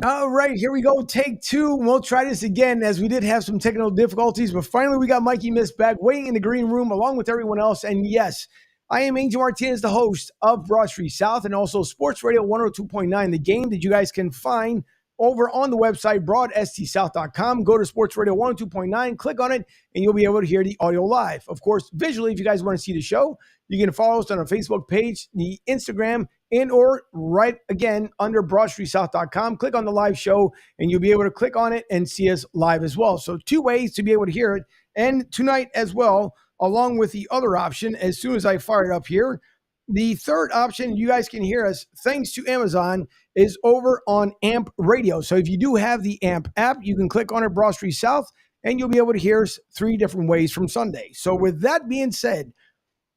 All right, here we go. Take two. We'll try this again as we did have some technical difficulties, but finally we got Mikey Miss back waiting in the green room along with everyone else. And yes, I am Angel Martinez, the host of Broad Street South and also Sports Radio 102.9, the game that you guys can find over on the website, broadstsouth.com. Go to Sports Radio 102.9, click on it, and you'll be able to hear the audio live. Of course, visually, if you guys want to see the show, you can follow us on our Facebook page, the Instagram, and or right again under broadstreetsouth.com. Click on the live show, and you'll be able to click on it and see us live as well. So two ways to be able to hear it. And tonight as well, along with the other option, as soon as I fire it up here, the third option, you guys can hear us thanks to Amazon, is over on AMP Radio. So if you do have the AMP app, you can click on it, Broad Street South, and you'll be able to hear us three different ways from Sunday. So with that being said,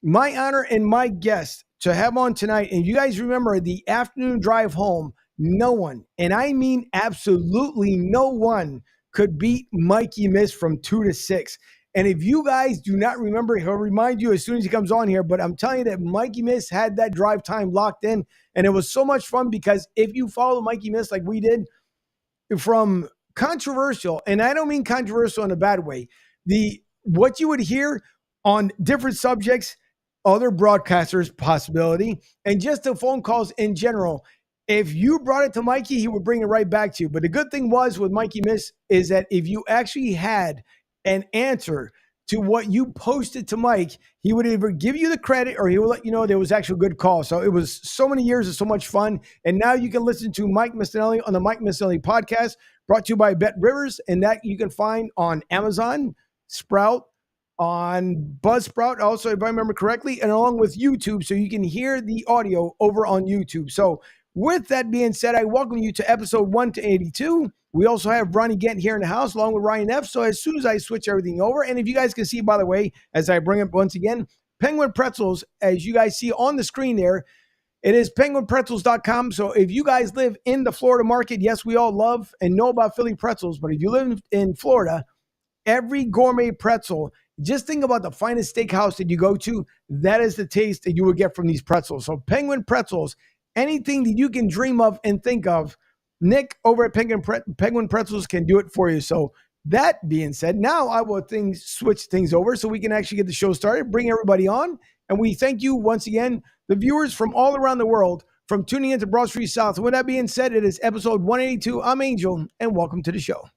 my honor and my guest to have on tonight, and you guys remember the afternoon drive home, no one, and I mean absolutely no one, could beat Mikey Miss from 2 to 6. And if you guys do not remember, he'll remind you as soon as he comes on here. But I'm telling you that Mikey Miss had that drive time locked in. And it was so much fun because if you follow Mikey Miss like we did, from controversial, and I don't mean controversial in a bad way, what you would hear on different subjects, other broadcasters possibility, and just the phone calls in general. If you brought it to Mikey, he would bring it right back to you. But the good thing was with Mikey Miss is that if you actually had an answer to what you posted to Mike, he would either give you the credit or he will let you know there was actually a good call. So it was so many years of so much fun. And now you can listen to Mike Missanelli on the Mike Missanelli Podcast, brought to you by Bet Rivers, and that you can find on Amazon, Sprout, on Buzzsprout, also, if I remember correctly, and along with YouTube, so you can hear the audio over on YouTube. So with that being said, I welcome you to episode 182. We also have Ronnie Gent here in the house along with Ryan F. So as soon as I switch everything over, and if you guys can see, by the way, as I bring up once again, Penguin Pretzels, as you guys see on the screen there, it is penguinpretzels.com. So if you guys live in the Florida market, yes, we all love and know about Philly pretzels, but if you live in Florida, every gourmet pretzel, just think about the finest steakhouse that you go to, that is the taste that you will get from these pretzels. So Penguin Pretzels, anything that you can dream of and think of, Nick over at Penguin Pretzels can do it for you. So that being said, now I will switch things over so we can actually get the show started, bring everybody on. And we thank you once again, the viewers from all around the world, from tuning into Broad Street South. And with that being said, it is episode 182. I'm Angel, and welcome to the show.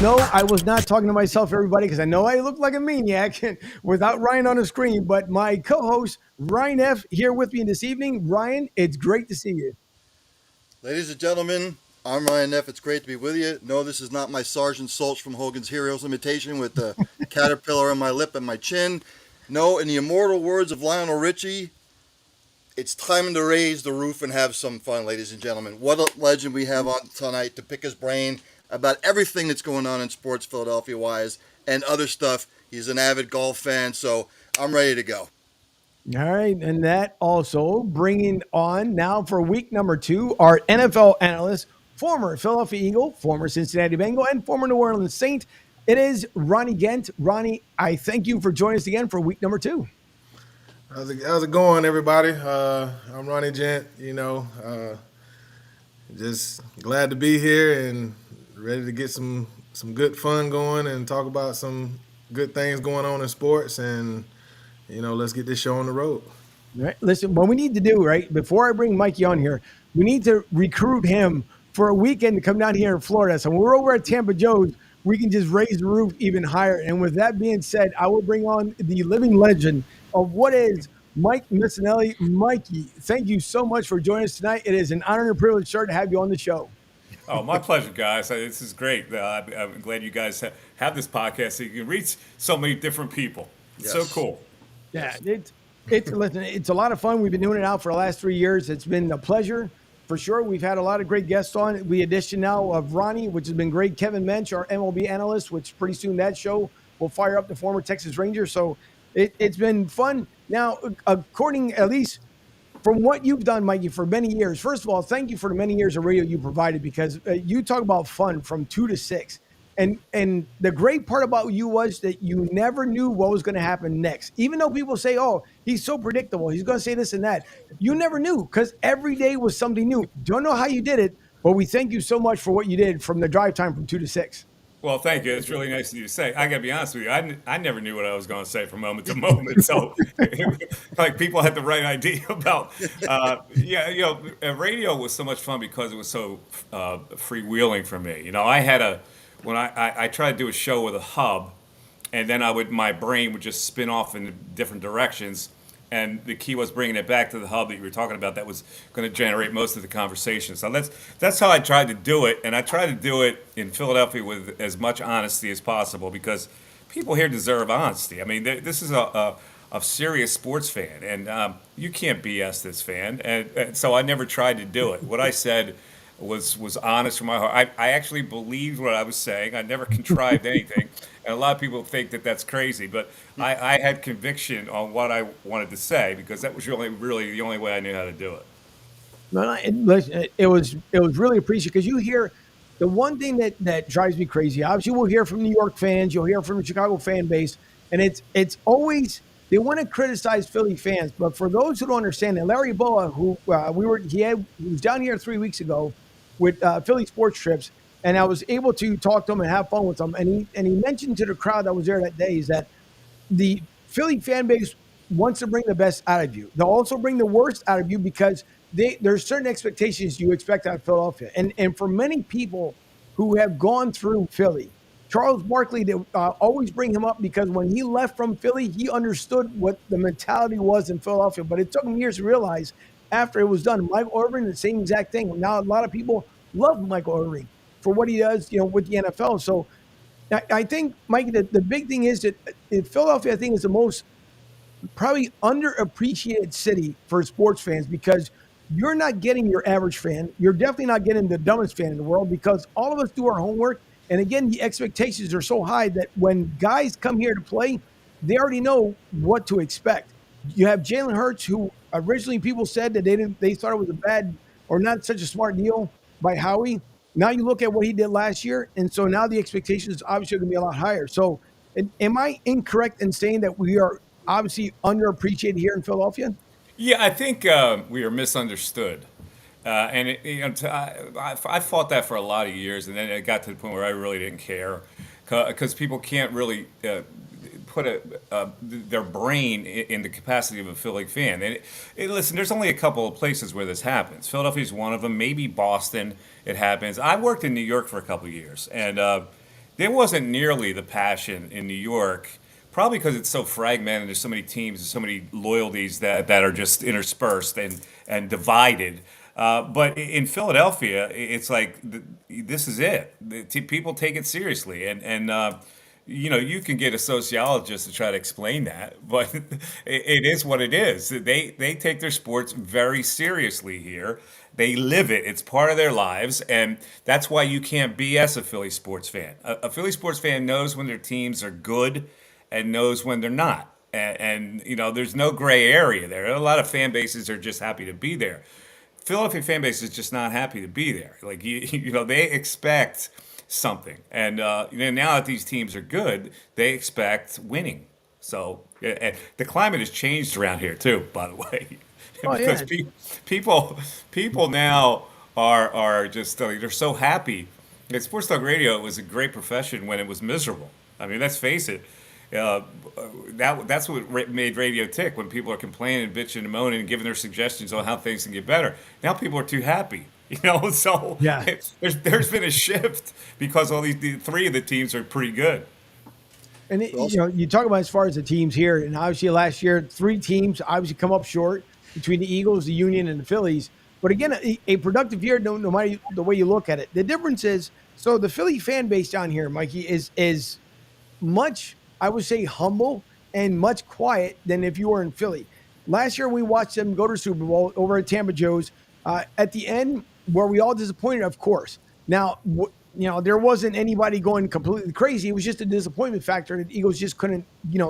No, I was not talking to myself, everybody, because I know I look like a maniac without Ryan on the screen. But my co-host, Ryan F., here with me this evening. Ryan, it's great to see you. Ladies and gentlemen, I'm Ryan F. It's great to be with you. No, this is not my Sergeant Sulch from Hogan's Heroes imitation with the caterpillar on my lip and my chin. No, in the immortal words of Lionel Richie, it's time to raise the roof and have some fun, ladies and gentlemen. What a legend we have on tonight to pick his brain about everything that's going on in sports Philadelphia-wise and other stuff. He's an avid golf fan, so I'm ready to go. All right, and that also bringing on now for week number 2, our NFL analyst, former Philadelphia Eagle, former Cincinnati Bengal, and former New Orleans Saint. It is Ronnie Gent. Ronnie, I thank you for joining us again for week number 2. How's it going, everybody? I'm Ronnie Gent, just glad to be here and ready to get some good fun going and talk about some good things going on in sports and, let's get this show on the road. All right. Listen, what we need to do, right, before I bring Mikey on here, we need to recruit him for a weekend to come down here in Florida. So when we're over at Tampa Joe's, we can just raise the roof even higher. And with that being said, I will bring on the living legend of what is Mike Missanelli. Mikey, thank you so much for joining us tonight. It is an honor and a privilege, sir, to have you on the show. Oh, my pleasure, guys. This is great. I'm glad you guys have this podcast so you can reach so many different people. It's so cool. Yeah, listen, it's a lot of fun. We've been doing it out for the last 3 years. It's been a pleasure, for sure. We've had a lot of great guests on. We addition now of Ronnie, which has been great. Kevin Mensch, our MLB analyst, which pretty soon that show will fire up the former Texas Ranger. So it's been fun. Now, according, at least from what you've done, Mikey, for many years, first of all, thank you for the many years of radio you provided, because you talk about fun from 2 to 6. And the great part about you was that you never knew what was going to happen next. Even though people say, "Oh, he's so predictable. He's going to say this and that." You never knew because every day was something new. Don't know how you did it, but we thank you so much for what you did from the drive time from 2 to 6. Well, thank you. It's really nice of you to say. I got to be honest with you. I never knew what I was going to say from moment to moment. So, like, people had the right idea about, yeah, radio was so much fun because it was so freewheeling for me. When I tried to do a show with a hub, and then my brain would just spin off in different directions. And the key was bringing it back to the hub that you were talking about. That was going to generate most of the conversation. So that's how I tried to do it, and I tried to do it in Philadelphia with as much honesty as possible because people here deserve honesty. I mean, this is a serious sports fan, and you can't BS this fan. And so I never tried to do it. What I said was honest from my heart. I actually believed what I was saying. I never contrived anything. And a lot of people think that that's crazy, but I had conviction on what I wanted to say because that was really the only way I knew how to do it. No, it was really appreciated because you hear the one thing that drives me crazy. Obviously, we'll hear from New York fans, you'll hear from the Chicago fan base, and it's always they want to criticize Philly fans. But for those who don't understand that, Larry Boa, who he was down here 3 weeks ago with Philly Sports Trips. And I was able to talk to him and have fun with him. And he mentioned to the crowd that was there that day is that the Philly fan base wants to bring the best out of you. They'll also bring the worst out of you because there's certain expectations you expect out of Philadelphia. And for many people who have gone through Philly, Charles Barkley, they always bring him up because when he left from Philly, he understood what the mentality was in Philadelphia. But it took him years to realize after it was done. Michael Irvin, the same exact thing. Now a lot of people love Michael Irvin for what he does, with the NFL. So I think, Mike, the big thing is that in Philadelphia, I think is the most probably underappreciated city for sports fans because you're not getting your average fan. You're definitely not getting the dumbest fan in the world because all of us do our homework. And again, the expectations are so high that when guys come here to play, they already know what to expect. You have Jalen Hurts, who originally people said that they thought it was a bad or not such a smart deal by Howie. Now you look at what he did last year, and so now the expectations obviously are going to be a lot higher. So am I incorrect in saying that we are obviously underappreciated here in Philadelphia? Yeah, I think we are misunderstood. I fought that for a lot of years, and then it got to the point where I really didn't care because people can't really put their brain in the capacity of a Philly fan. And listen, there's only a couple of places where this happens. Philadelphia is one of them. Maybe Boston, it happens. I worked in New York for a couple of years, and there wasn't nearly the passion in New York. Probably because it's so fragmented. There's so many teams and so many loyalties that are just interspersed and divided. But in Philadelphia, it's like this is it. People take it seriously, and you can get a sociologist to try to explain that, but it is what it is. They take their sports very seriously here. They live it. It's part of their lives, and that's why you can't BS a Philly sports fan. A Philly sports fan knows when their teams are good and knows when they're not. And there's no gray area there. A lot of fan bases are just happy to be there. Philadelphia fan base is just not happy to be there. Like, they expect something. And now that these teams are good, they expect winning. So the climate has changed around here too, by the way. Because people now are just they're so happy. Sports talk radio was a great profession when it was miserable. I mean, let's face it. That's what made radio tick when people are complaining, bitching, and moaning, and giving their suggestions on how things can get better. Now people are too happy, So yeah. There's been a shift because the three of the teams are pretty good. And you talk about as far as the teams here, and obviously last year 3 teams obviously come up short between the Eagles, the Union, and the Phillies. But again, a productive year, no matter the way you look at it. The difference is, so the Philly fan base down here, Mikey, is much, I would say, humble and much quiet than if you were in Philly. Last year, we watched them go to the Super Bowl over at Tampa Joe's. At the end, were we all disappointed? Of course. Now, there wasn't anybody going completely crazy. It was just a disappointment factor that Eagles just couldn't,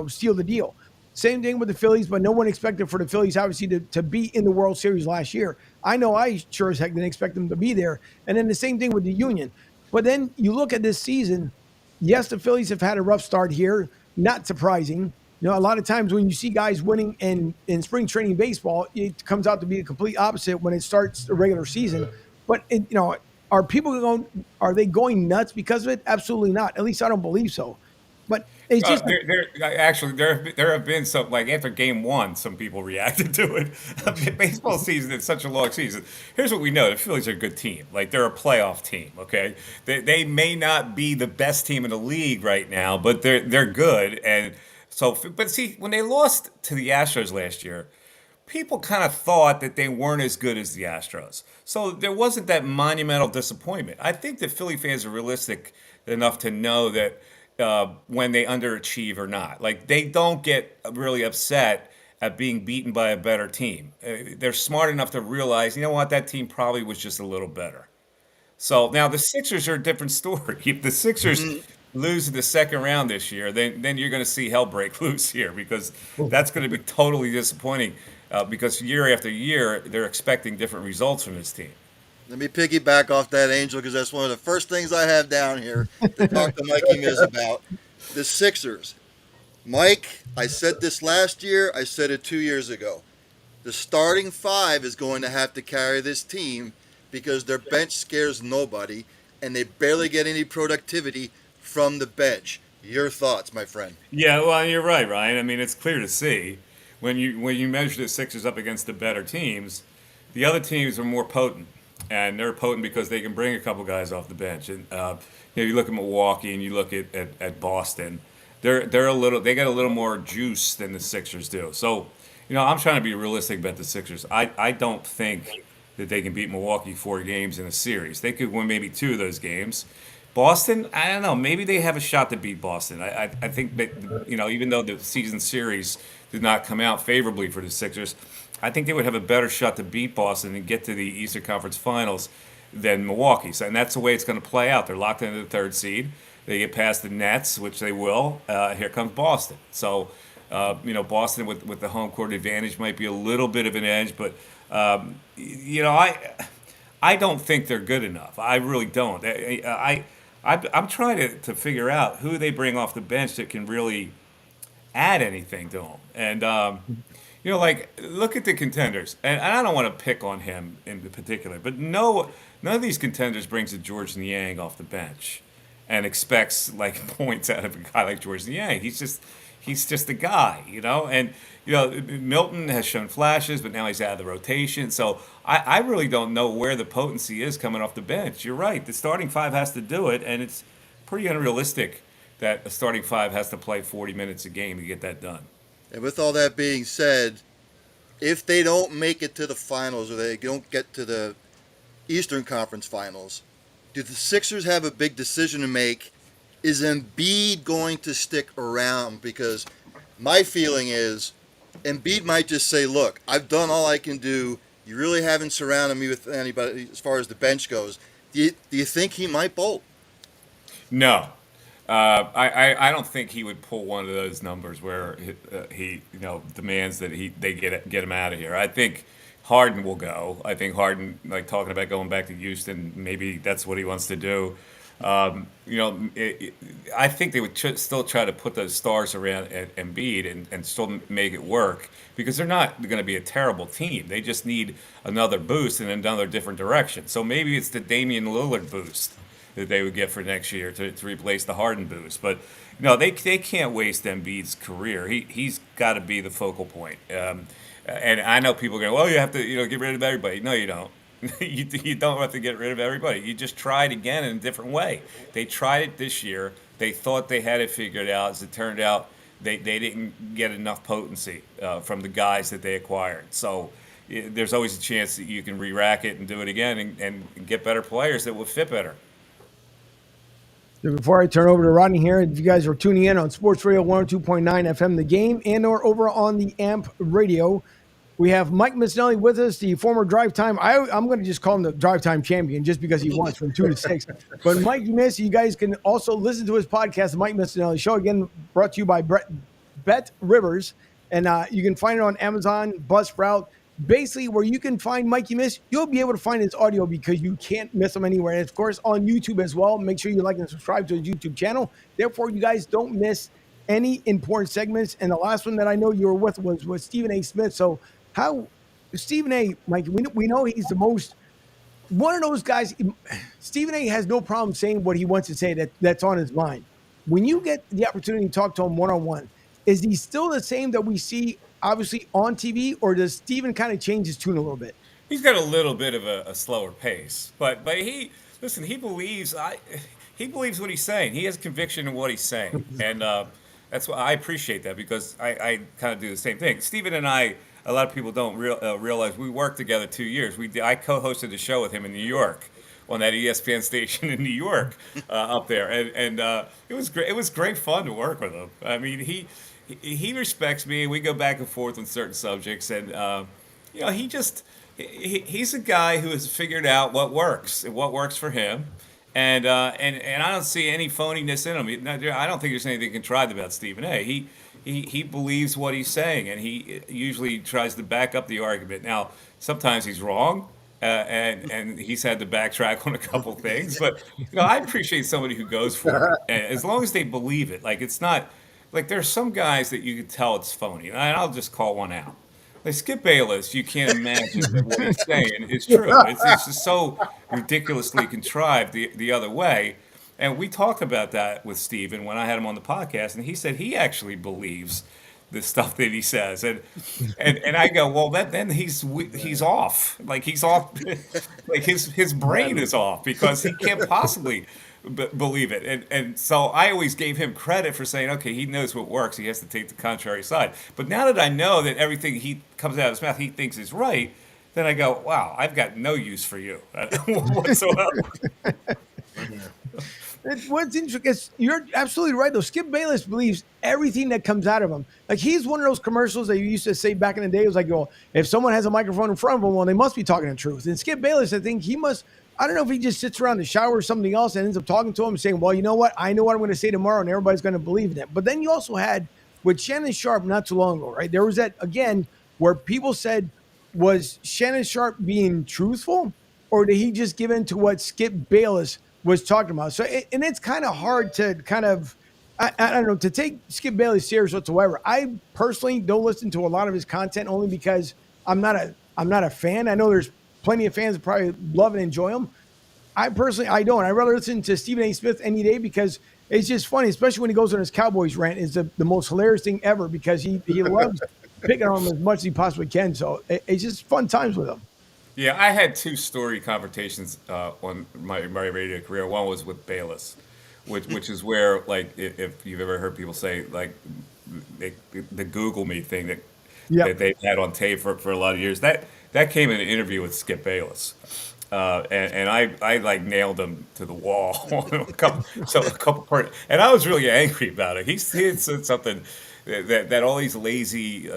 seal the deal. Same thing with the Phillies, but no one expected for the Phillies, obviously, to be in the World Series last year. I know I sure as heck didn't expect them to be there. And then the same thing with the Union. But then you look at this season, yes, the Phillies have had a rough start here. Not surprising. A lot of times when you see guys winning in spring training baseball, it comes out to be the complete opposite when it starts the regular season. But are people going? Are they going nuts because of it? Absolutely not. At least I don't believe so. But it's just Actually, there have been some, like after game one, some people reacted to it. Baseball season is such a long season. Here's what we know: the Phillies are a good team. Like they're a playoff team. Okay, they may not be the best team in the league right now, but they're good. And so, but see, when they lost to the Astros last year, people kind of thought that they weren't as good as the Astros. So there wasn't that monumental disappointment. I think that Philly fans are realistic enough to know that when they underachieve or not. Like they don't get really upset at being beaten by a better team. They're smart enough to realize, you know what, that team probably was just a little better. So now the Sixers are a different story. If the Sixers lose in the second round this year, then you're going to see hell break loose here because that's going to be totally disappointing because year after year they're expecting different results from this team. Let me piggyback off that, Angel, because that's one of the first things I have down here to talk to Mikey Miz about. The Sixers. Mike, I said this last year. I said it 2 years ago. The starting five is going to have to carry this team because their bench scares nobody, and they barely get any productivity from the bench. Your thoughts, my friend? Yeah, well, you're right, Ryan. I mean, it's clear to see when you measure the Sixers up against the better teams, the other teams are more potent. And they're potent because they can bring a couple guys off the bench. And you look at Milwaukee and you look at Boston. They got a little more juice than the Sixers do. So, I'm trying to be realistic about the Sixers. I don't think that they can beat Milwaukee 4 games in a series. They could win maybe 2 of those games. Boston, I don't know. Maybe they have a shot to beat Boston. I think that even though the season series did not come out favorably for the Sixers, I think they would have a better shot to beat Boston and get to the Eastern Conference Finals than Milwaukee. So, and that's the way it's going to play out. They're locked into the 3rd seed. They get past the Nets, which they will. Here comes Boston. So, Boston with the home court advantage might be a little bit of an edge, but I don't think they're good enough. I really don't. I'm trying to figure out who they bring off the bench that can really add anything to them. And look at the contenders, and I don't want to pick on him in particular, but none of these contenders brings a George Niang off the bench and expects like points out of a guy like George Niang. He's just a guy, And Milton has shown flashes, but now he's out of the rotation. So I really don't know where the potency is coming off the bench. You're right, the starting five has to do it, and it's pretty unrealistic that a starting five has to play 40 minutes a game to get that done. And with all that being said, if they don't make it to the finals or they don't get to the Eastern Conference Finals, do the Sixers have a big decision to make? Is Embiid going to stick around? Because my feeling is Embiid might just say, look, I've done all I can do. You really haven't surrounded me with anybody as far as the bench goes. Do you think he might bolt? No. I don't think he would pull one of those numbers where he demands that they get him out of here. I think Harden will go. I think Harden, like talking about going back to Houston, maybe that's what he wants to do. I think they would still try to put those stars around Embiid and still make it work because they're not going to be a terrible team. They just need another boost in another different direction. So maybe it's the Damian Lillard boost that they would get for next year to replace the Harden boost. But they can't waste Embiid's career. He's got to be the focal point. And I know people go, well, you have to get rid of everybody. No, you don't. You don't have to get rid of everybody. You just try it again in a different way. They tried it this year. They thought they had it figured out. As it turned out, they didn't get enough potency from the guys that they acquired. So there's always a chance that you can re-rack it and do it again and get better players that will fit better. Before I turn over to Rodney here, if you guys are tuning in on Sports Radio 102.9 FM, The Game, and or over on the AMP Radio, we have Mike Missanelli with us, the former Drive Time. I'm going to just call him the Drive Time champion just because he wants from 2 to 6. But Mike Miss, you guys can also listen to his podcast, The Mike Missanelli Show, again, brought to you by Bet Rivers. And you can find it on Amazon, Buzzsprout, basically where you can find Mikey Miss, you'll be able to find his audio because you can't miss him anywhere. And of course, on YouTube as well. Make sure you like and subscribe to his YouTube channel. Therefore, you guys don't miss any important segments. And the last one that I know you were with was Stephen A. Smith. So how Stephen A., Mikey, we know he's the most one of those guys. Stephen A. has no problem saying what he wants to say that's on his mind. When you get the opportunity to talk to him one-on-one, is he still the same that we see obviously on TV, or does Stephen kind of change his tune a little bit? He's got a little bit of a slower pace, but he believes he believes what he's saying. He has conviction in what he's saying, and that's why I appreciate that, because I kind of do the same thing. Stephen and I, a lot of people don't realize we worked together 2 years. I co-hosted a show with him in New York on that ESPN station in New York up there, and it was great. It was great fun to work with him. I mean, he respects me. We go back and forth on certain subjects, and he's a guy who has figured out what works and what works for him. And I don't see any phoniness in him. I don't think there's anything contrived about Stephen A. He believes what he's saying, and he usually tries to back up the argument. Now, sometimes he's wrong, and he's had to backtrack on a couple things. But I appreciate somebody who goes for it, and as long as they believe it. Like, it's not like there's some guys that you can tell it's phony, and I'll just call one out. Like Skip Bayless, you can't imagine that what he's saying is true. It's just so ridiculously contrived the other way. And we talked about that with Steven when I had him on the podcast, and he said he actually believes the stuff that he says. And I go, well, then he's off. Like, he's off. Like, his brain is off, because he can't possibly believe it. And so I always gave him credit for saying, okay, he knows what works. He has to take the contrary side. But now that I know that everything he comes out of his mouth he thinks is right, then I go, wow, I've got no use for you whatsoever. What's interesting is you're absolutely right, though. Skip Bayless believes everything that comes out of him. Like, he's one of those commercials that you used to say back in the day. It was like, well, if someone has a microphone in front of them, well, they must be talking the truth. And Skip Bayless, I think he must, I don't know if he just sits around the shower or something else and ends up talking to him and saying, well, you know what? I know what I'm going to say tomorrow, and everybody's going to believe in it. But then you also had with Shannon Sharp not too long ago, right? There was that, again, where people said, was Shannon Sharp being truthful, or did he just give in to what Skip Bayless was talking about? So, and it's kind of hard to kind of, I don't know, to take Skip Bayless serious whatsoever. I personally don't listen to a lot of his content, only because I'm not a fan. I know there's plenty of fans that probably love and enjoy him. I personally, I don't. I'd rather listen to Stephen A. Smith any day, because it's just funny, especially when he goes on his Cowboys rant. It's the most hilarious thing ever, because he loves picking on him as much as he possibly can. So it's just fun times with him. Yeah, I had two story confrontations on my radio career. One was with Bayless, which is where, like, if you've ever heard people say, like, the Google me thing that they've had on tape for a lot of years. That came in an interview with Skip Bayless, and I like nailed him to the wall on a couple parts, and I was really angry about it. He had said something that all these lazy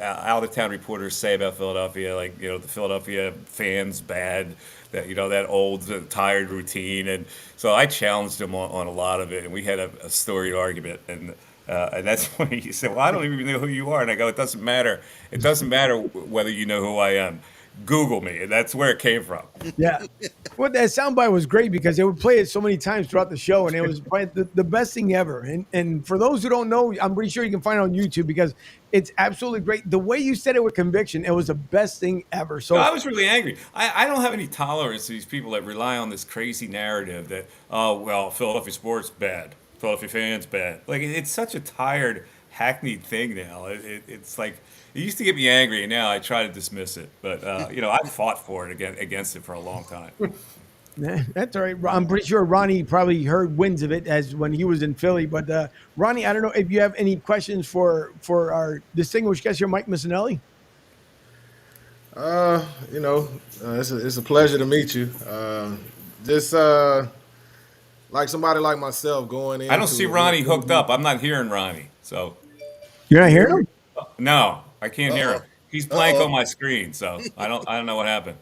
out of town reporters say about Philadelphia, like, the Philadelphia fans bad, that that old tired routine, and so I challenged him on a lot of it, and we had a storied argument, and that's when he said, well, I don't even know who you are, and I go, it doesn't matter whether you know who I am. Google me, and that's where it came from. Yeah. Well, that soundbite was great, because they would play it so many times throughout the show, and it was probably the best thing ever. And for those who don't know, I'm pretty sure you can find it on YouTube, because it's absolutely great. The way you said it with conviction, it was the best thing ever. So I was really angry. I don't have any tolerance to these people that rely on this crazy narrative that, oh, well, Philadelphia sports bad, Philadelphia fans bad. Like, it's such a tired, hackneyed thing now. It's like, it used to get me angry, and now I try to dismiss it. But I fought for it against it for a long time. That's all right. I'm pretty sure Ronnie probably heard winds of it as when he was in Philly. But Ronnie, I don't know if you have any questions for our distinguished guest here, Mike Missanelli. It's a pleasure to meet you. Just like somebody like myself going in. I don't see Ronnie hooked up. I'm not hearing Ronnie. So you're not hearing him? No, I can't hear him. He's blank on my screen, so I don't know what happened.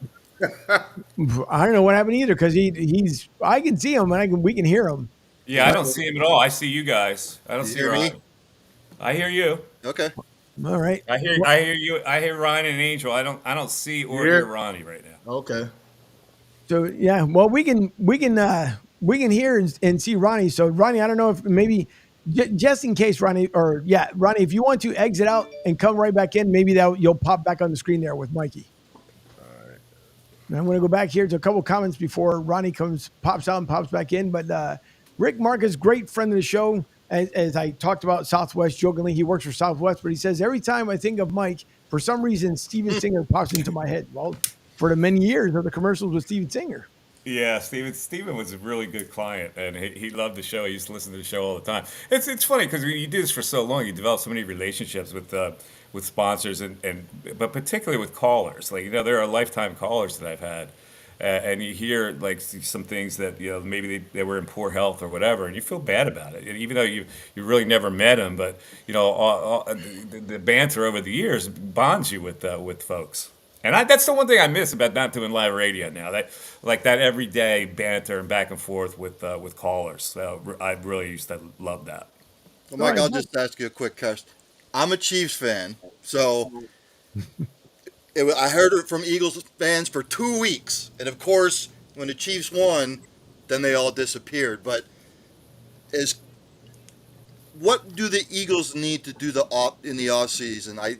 I don't know what happened either, because he's. I can see him, and we can hear him. Yeah, I don't see him at all. I see you guys. I don't see Ronnie. I hear you. Okay. All right. I hear you. I hear Ryan and Angel. I don't see or Yeah. hear Ronnie right now. Okay. So yeah, well, we can hear and see Ronnie. So Ronnie, I don't know if maybe just in case Ronnie, Ronnie, if you want to exit out and come right back in, maybe that you'll pop back on the screen there with Mikey. All right. And I'm going to go back here to a couple comments before Ronnie pops out and pops back in. But Rick Marcus, great friend of the show. As I talked about Southwest jokingly, he works for Southwest, but he says every time I think of Mike, for some reason, Steven Singer pops into my head. Well, for the many years of the commercials with Steven Singer. Yeah, Steven was a really good client, and he loved the show. He used to listen to the show all the time. It's funny because you do this for so long, you develop so many relationships with sponsors and but particularly with callers. Like there are lifetime callers that I've had, and you hear like some things that maybe they were in poor health or whatever, and you feel bad about it. And even though you really never met them, but the banter over the years bonds you with folks. And that's the one thing I miss about not doing live radio now. That everyday banter and back and forth with callers. So I really used to love that. Well, Mike, I'll just ask you a quick question. I'm a Chiefs fan, so I heard it from Eagles fans for 2 weeks, and of course, when the Chiefs won, then they all disappeared. But what do the Eagles need to do in the off season? I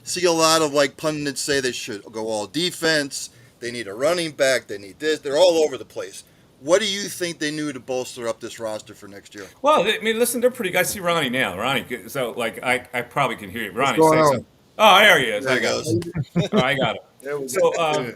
see a lot of pundits say they should go all defense. They need a running back. They need this. They're all over the place. What do you think they need to bolster up this roster for next year? Well, I mean, listen, they're pretty good. I see Ronnie now. Ronnie, so I probably can hear you. Ronnie, What's say going on? something. Oh, there he is. There I he got goes. it. Oh, I got it. There we So, go.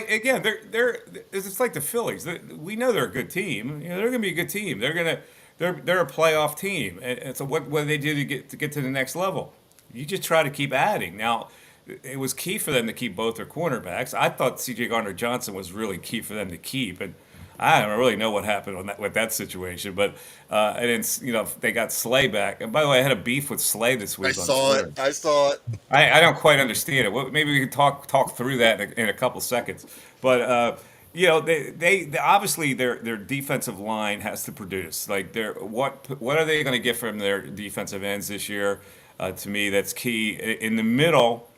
again, it's like the Phillies. We know they're a good team. They're going to be a good team. They're a playoff team. And so what do they do to get to the next level? You just try to keep adding. Now, it was key for them to keep both their cornerbacks. I thought C.J. Gardner-Johnson was really key for them to keep, and I don't really know what happened with that situation. But and then they got Slay back. And by the way, I had a beef with Slay this week. I saw it. I don't quite understand it. Well, maybe we can talk through that in a couple seconds. But they obviously their defensive line has to produce. Like what are they going to get from their defensive ends this year? To me, that's key. In the middle,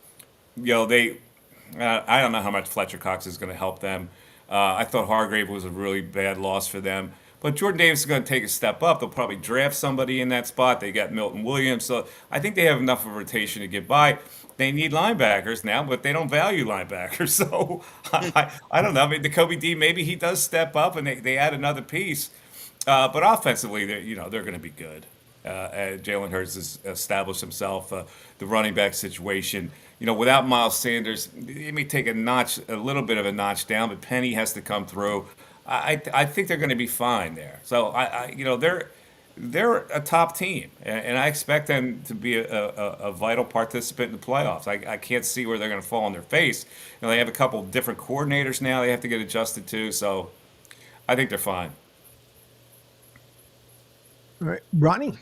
I don't know how much Fletcher Cox is going to help them. I thought Hargrave was a really bad loss for them. But Jordan Davis is going to take a step up. They'll probably draft somebody in that spot. They got Milton Williams. So I think they have enough of a rotation to get by. They need linebackers now, but they don't value linebackers. So I don't know. I mean, the Kobe D, maybe he does step up and they add another piece. But offensively, they're going to be good. Jalen Hurts has established himself. The running back situation, without Miles Sanders, it may take a little bit of a notch down, but Penny has to come through. I think they're going to be fine there. So they're a top team, and I expect them to be a vital participant in the playoffs. I can't see where they're going to fall on their face. They have a couple different coordinators now they have to get adjusted to, so I think they're fine. All right, Ronnie.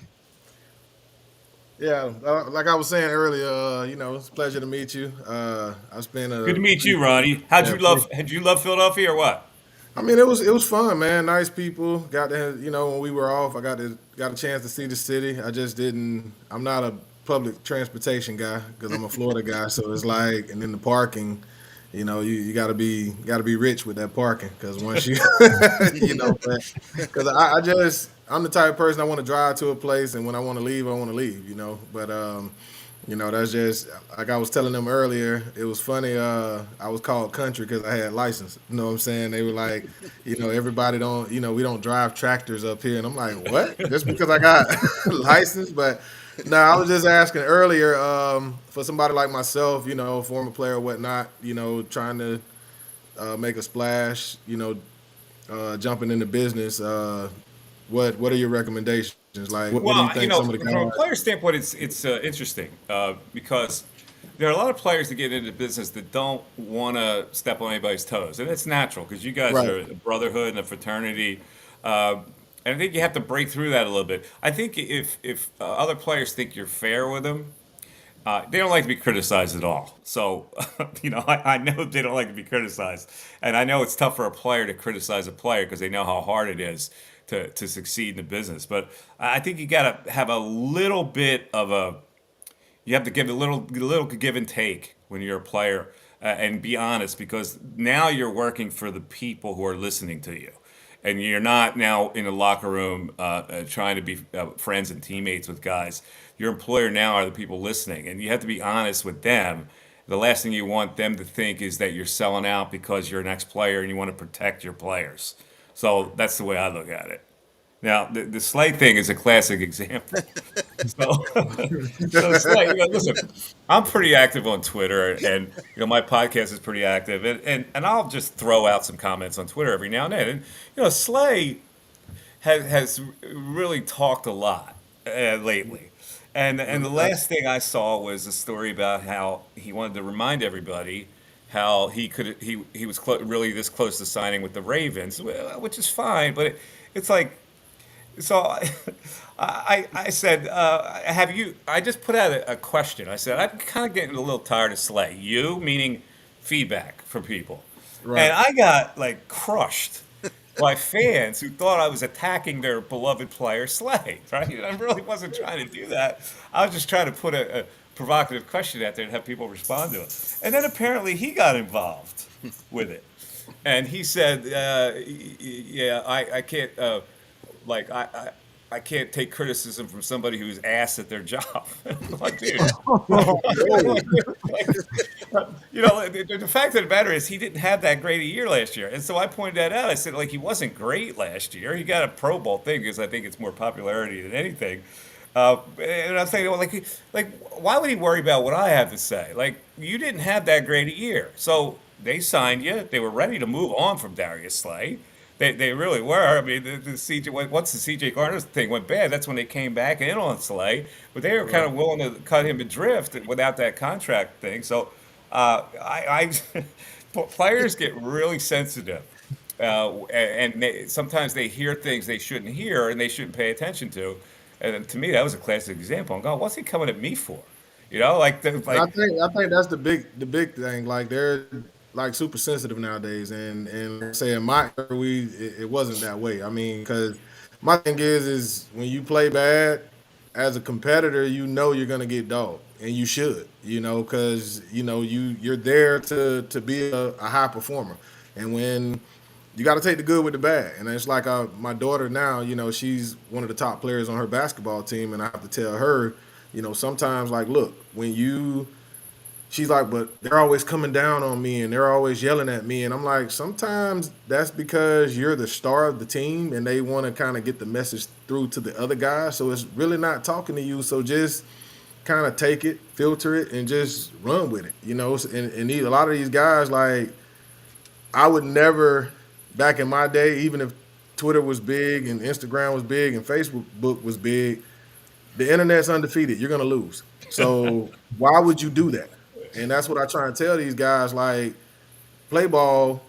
Yeah, like I was saying earlier, it's a pleasure to meet you. I've been Good to meet you, Ronnie. Had you love Philadelphia or what? I mean, it was fun, man. Nice people. Got to, when we were off, I got a chance to see the city. I just didn't. I'm not a public transportation guy because I'm a Florida guy. So it's like, and then the parking, you got to be rich with that parking because once you, because I'm the type of person I want to drive to a place, and when I want to leave, I want to leave. But that's just like I was telling them earlier. It was funny. I was called country because I had license. You know what I'm saying? They were like, everybody don't, we don't drive tractors up here, and I'm like, what? Just because I got license? But no, I was just asking earlier for somebody like myself, former player or whatnot, trying to make a splash, jumping into business. What are your recommendations? Like, what do you think some of the from a player standpoint, it's interesting because there are a lot of players that get into business that don't want to step on anybody's toes, and it's natural because you guys are a brotherhood and a fraternity. And I think you have to break through that a little bit. I think if other players think you're fair with them, they don't like to be criticized at all. So, I know they don't like to be criticized, and I know it's tough for a player to criticize a player because they know how hard it is to succeed in the business. But I think you got to have a little bit of a, You have to give a little give and take when you're a player, and be honest, because now you're working for the people who are listening to you. And you're not now in the locker room trying to be friends and teammates with guys. Your employer now are the people listening, and you have to be honest with them. The last thing you want them to think is that you're selling out because you're an ex-player and you want to protect your players. So that's the way I look at it. Now, the Slay thing is a classic example. So Slay, listen, I'm pretty active on Twitter, and my podcast is pretty active, and I'll just throw out some comments on Twitter every now and then. And Slay has really talked a lot lately, and the last thing I saw was a story about how he wanted to remind everybody how he was really this close to signing with the Ravens, which is fine, but it's like. So I said, have you? I just put out a question. I said, I'm kind of getting a little tired of Slay. You, meaning feedback from people. Right. And I got like crushed by fans who thought I was attacking their beloved player Slay. Right? I really wasn't trying to do that. I was just trying to put a provocative question out there and have people respond to it. And then apparently he got involved with it. And he said, yeah, I can't. I can't take criticism from somebody who's ass at their job. Like, dude, the fact of the matter is he didn't have that great a year last year. And so I pointed that out. I said, he wasn't great last year. He got a Pro Bowl thing because I think it's more popularity than anything. And I'm saying, why would he worry about what I have to say? Like, you didn't have that great a year. So they signed you. They were ready to move on from Darius Slay. They really were. I mean, once the C.J. Gardner thing went bad, that's when they came back in on Slay. But they were kind of willing to cut him adrift without that contract thing. So players get really sensitive. And sometimes they hear things they shouldn't hear and they shouldn't pay attention to. And to me, that was a classic example. I'm going, what's he coming at me for? I think that's the big thing. Like, they're like super sensitive nowadays, and say in my era, it wasn't that way. I mean, because my thing is when you play bad as a competitor, you're gonna get dogged, and you should, because you're there to be a high performer, and when you got to take the good with the bad. And it's like my daughter now, she's one of the top players on her basketball team, and I have to tell her, sometimes, like, look, she's like, but they're always coming down on me and they're always yelling at me. And I'm like, sometimes that's because you're the star of the team and they want to kind of get the message through to the other guys. So it's really not talking to you. So just kind of take it, filter it, and just run with it, And a lot of these guys, like, I would never, back in my day, even if Twitter was big and Instagram was big and Facebook was big, the internet's undefeated. You're going to lose. So why would you do that? And that's what I try and tell these guys, like, play ball,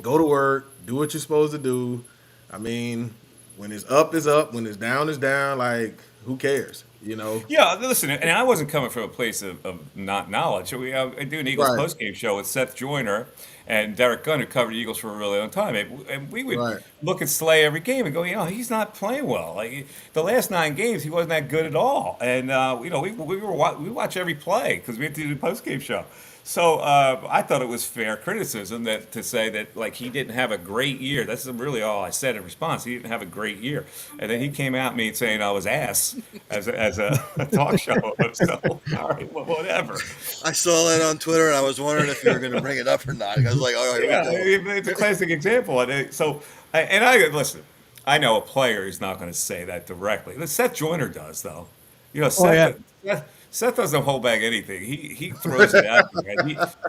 go to work, do what you're supposed to do. I mean, when it's up, it's up. When it's down, like, who cares, Yeah, listen, and I wasn't coming from a place of not knowledge. I do an Eagles postgame show with Seth Joyner and Derek Gunn, who covered the Eagles for a really long time. And we would look at Slay every game and go, he's not playing well. Like, the last 9 games, he wasn't that good at all. And, we watch every play because we had to do the postgame show. So I thought it was fair criticism to say that, like, he didn't have a great year. That's really all I said in response. He didn't have a great year. And then he came at me saying I was ass as a talk show host. So, all right, well, whatever. I saw that on Twitter, and I was wondering if you were going to bring it up or not. I was like, all right, it's a classic example. Listen, I know a player is not going to say that directly. Seth Joyner does, though. Seth doesn't hold back anything. He throws it out there.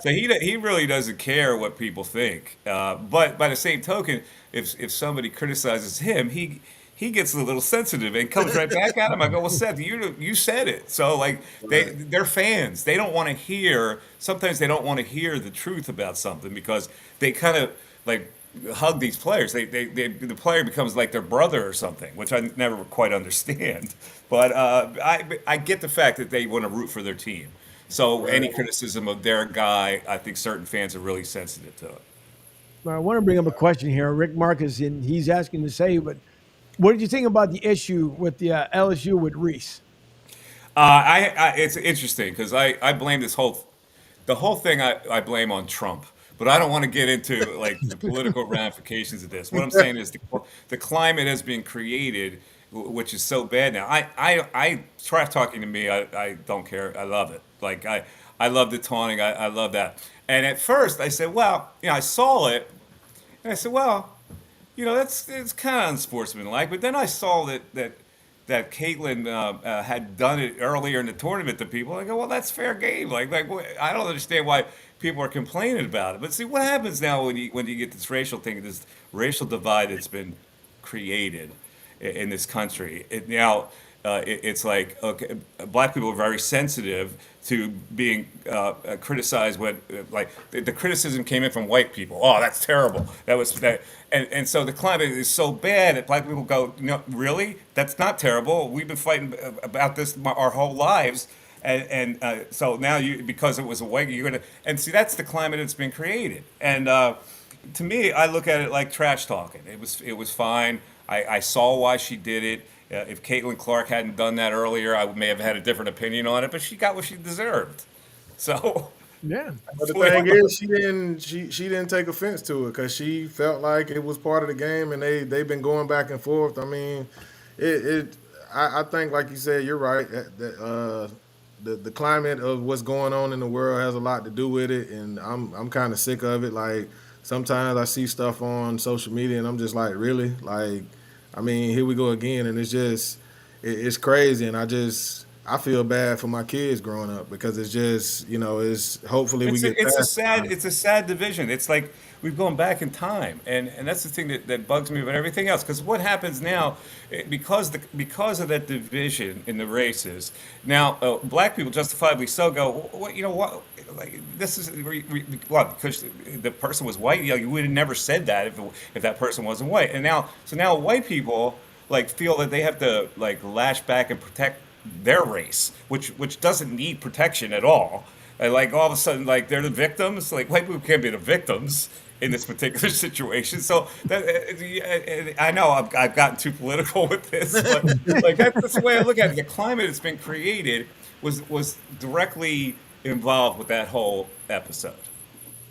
He really doesn't care what people think. But by the same token, if somebody criticizes him, he gets a little sensitive and comes right back at him. I go, well, Seth, you said it. So, like, they're fans. They don't want to hear. Sometimes they don't want to hear the truth about something because they kind of like hug these players. The player becomes like their brother or something, which I never quite understand. But I get the fact that they want to root for their team. So any criticism of their guy, I think certain fans are really sensitive to it. I want to bring up a question here. Rick Marcus, and he's asking to say, but what did you think about the issue with the LSU with Reese? It's interesting because I blame the whole thing I blame on Trump, but I don't want to get into like the political ramifications of this. What I'm saying is the climate has been created, which is so bad now. I trash talking to me. I don't care. I love it. Like I love the taunting. I love that. And at first I said, well, I saw it, and I said, well, that's it's kind of unsportsmanlike. But then I saw that Caitlyn had done it earlier in the tournament to people. I go, well, that's fair game. I don't understand why people are complaining about it. But see, what happens now when you get this racial thing, this racial divide that's been created in this country? It's like, okay, black people are very sensitive to being criticized when like the criticism came in from white people. Oh, that's terrible. That was that, and so the climate is so bad that black people go, really? That's not terrible. We've been fighting about this our whole lives. And so now because it was a white, you're gonna, and see, that's the climate that's been created. And to me, I look at it like trash talking. It was fine. I saw why she did it. If Caitlin Clark hadn't done that earlier, I may have had a different opinion on it. But she got what she deserved. So Yeah. But the thing is, she didn't take offense to it because she felt like it was part of the game, and they've been going back and forth. I mean, I think, like you said, you're right. The climate of what's going on in the world has a lot to do with it, and I'm kind of sick of it. Like sometimes I see stuff on social media, and I'm just like, really? Like, I mean, here we go again, and it's crazy, and I feel bad for my kids growing up because it's just, it's hopefully we get past it. it's a sad division. It's like we've gone back in time, and that's the thing that bugs me about everything else. Because what happens now, because of that division in the races, now black people justifiably so go, what. Like this is what, because the person was white. You would have never said that if that person wasn't white. And now white people like feel that they have to like lash back and protect their race, which doesn't need protection at all. And like all of a sudden, like they're the victims. Like white people can't be the victims in this particular situation. So I know I've gotten too political with this, but like that's the way I look at it. The climate that's been created was directly involved with that whole episode.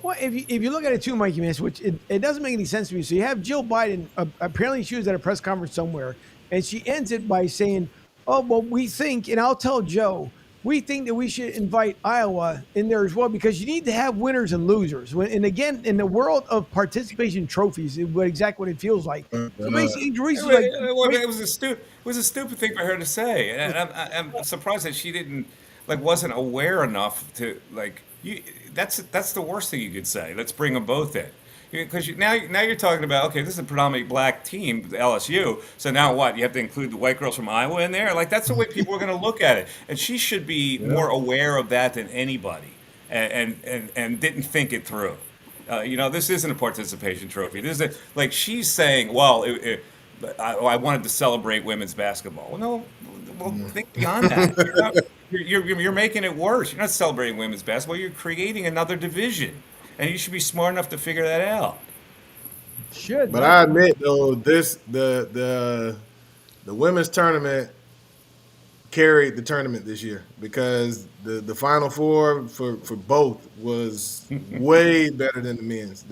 Well, if you look at it too, Mikey Miss, which it doesn't make any sense to me. So you have Jill Biden, apparently she was at a press conference somewhere, and she ends it by saying, oh, well, we think, and I'll tell Joe, we think that we should invite Iowa in there as well because you need to have winners and losers. And again, in the world of participation trophies, exactly what it feels like. So basically, it was a stupid thing for her to say, and I'm surprised that she didn't wasn't aware enough to that's the worst thing you could say. Let's bring them both in. Because now you're talking about, okay, this is a predominantly black team, LSU. So now what? You have to include the white girls from Iowa in there? Like that's the way people are going to look at it. And she should be more aware of that than anybody, and didn't think it through. This isn't a participation trophy. This is she's saying, well, I wanted to celebrate women's basketball. Well, no, think beyond that. You're making it worse. You're not celebrating women's basketball. You're creating another division. And you should be smart enough to figure that out. Should. But I admit though, the women's tournament carried the tournament this year because the Final Four for both was way better than the men's.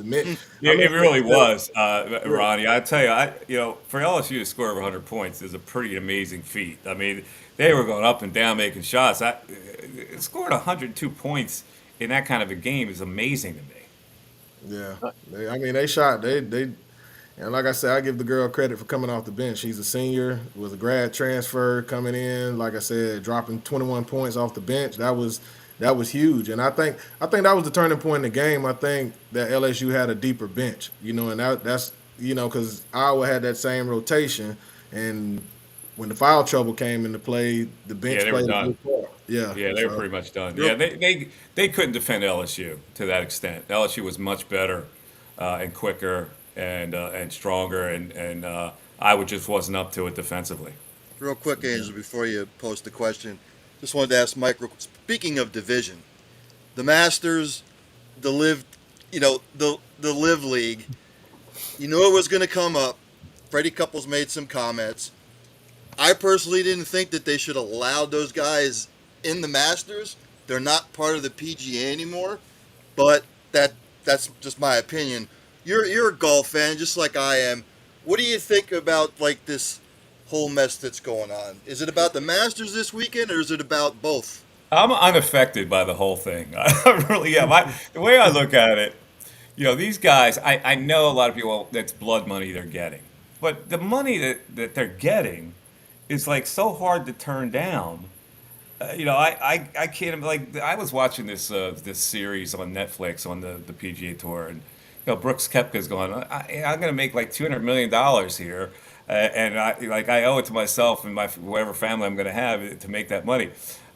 It really was, Ronnie. I tell you, for LSU to score over 100 points is a pretty amazing feat. I mean, they were going up and down making shots. Scoring 102 points in that kind of a game is amazing to me. Yeah, they shot. And like I said, I give the girl credit for coming off the bench. She's a senior, was a grad transfer coming in. Like I said, dropping 21 points off the bench. That was huge. And I think that was the turning point in the game. I think that LSU had a deeper bench, and that's because Iowa had that same rotation, and when the foul trouble came into play, the bench they played were done. Yeah, they were pretty much done. Yeah, they couldn't defend LSU to that extent. LSU was much better and quicker and stronger, and Iowa just wasn't up to it defensively. Real quick, Angel, before you post the question, just wanted to ask Mike. Speaking of division, the Masters, the Live, the Live League. You know it was going to come up. Freddie Couples made some comments. I personally didn't think that they should allow those guys in the Masters. They're not part of the PGA anymore, but that's just my opinion. You're a golf fan just like I am. What do you think about like this whole mess that's going on? Is it about the Masters this weekend, or is it about both? I'm unaffected by the whole thing. I really am. The way I look at it, these guys, I know a lot of people, that's blood money they're getting. But the money that they're getting is like so hard to turn down. I can't, like, I was watching this series on Netflix on the PGA Tour, and Brooks Koepka's going, I'm going to make like $200 million here, and I owe it to myself and my whatever family I'm going to have to make that money.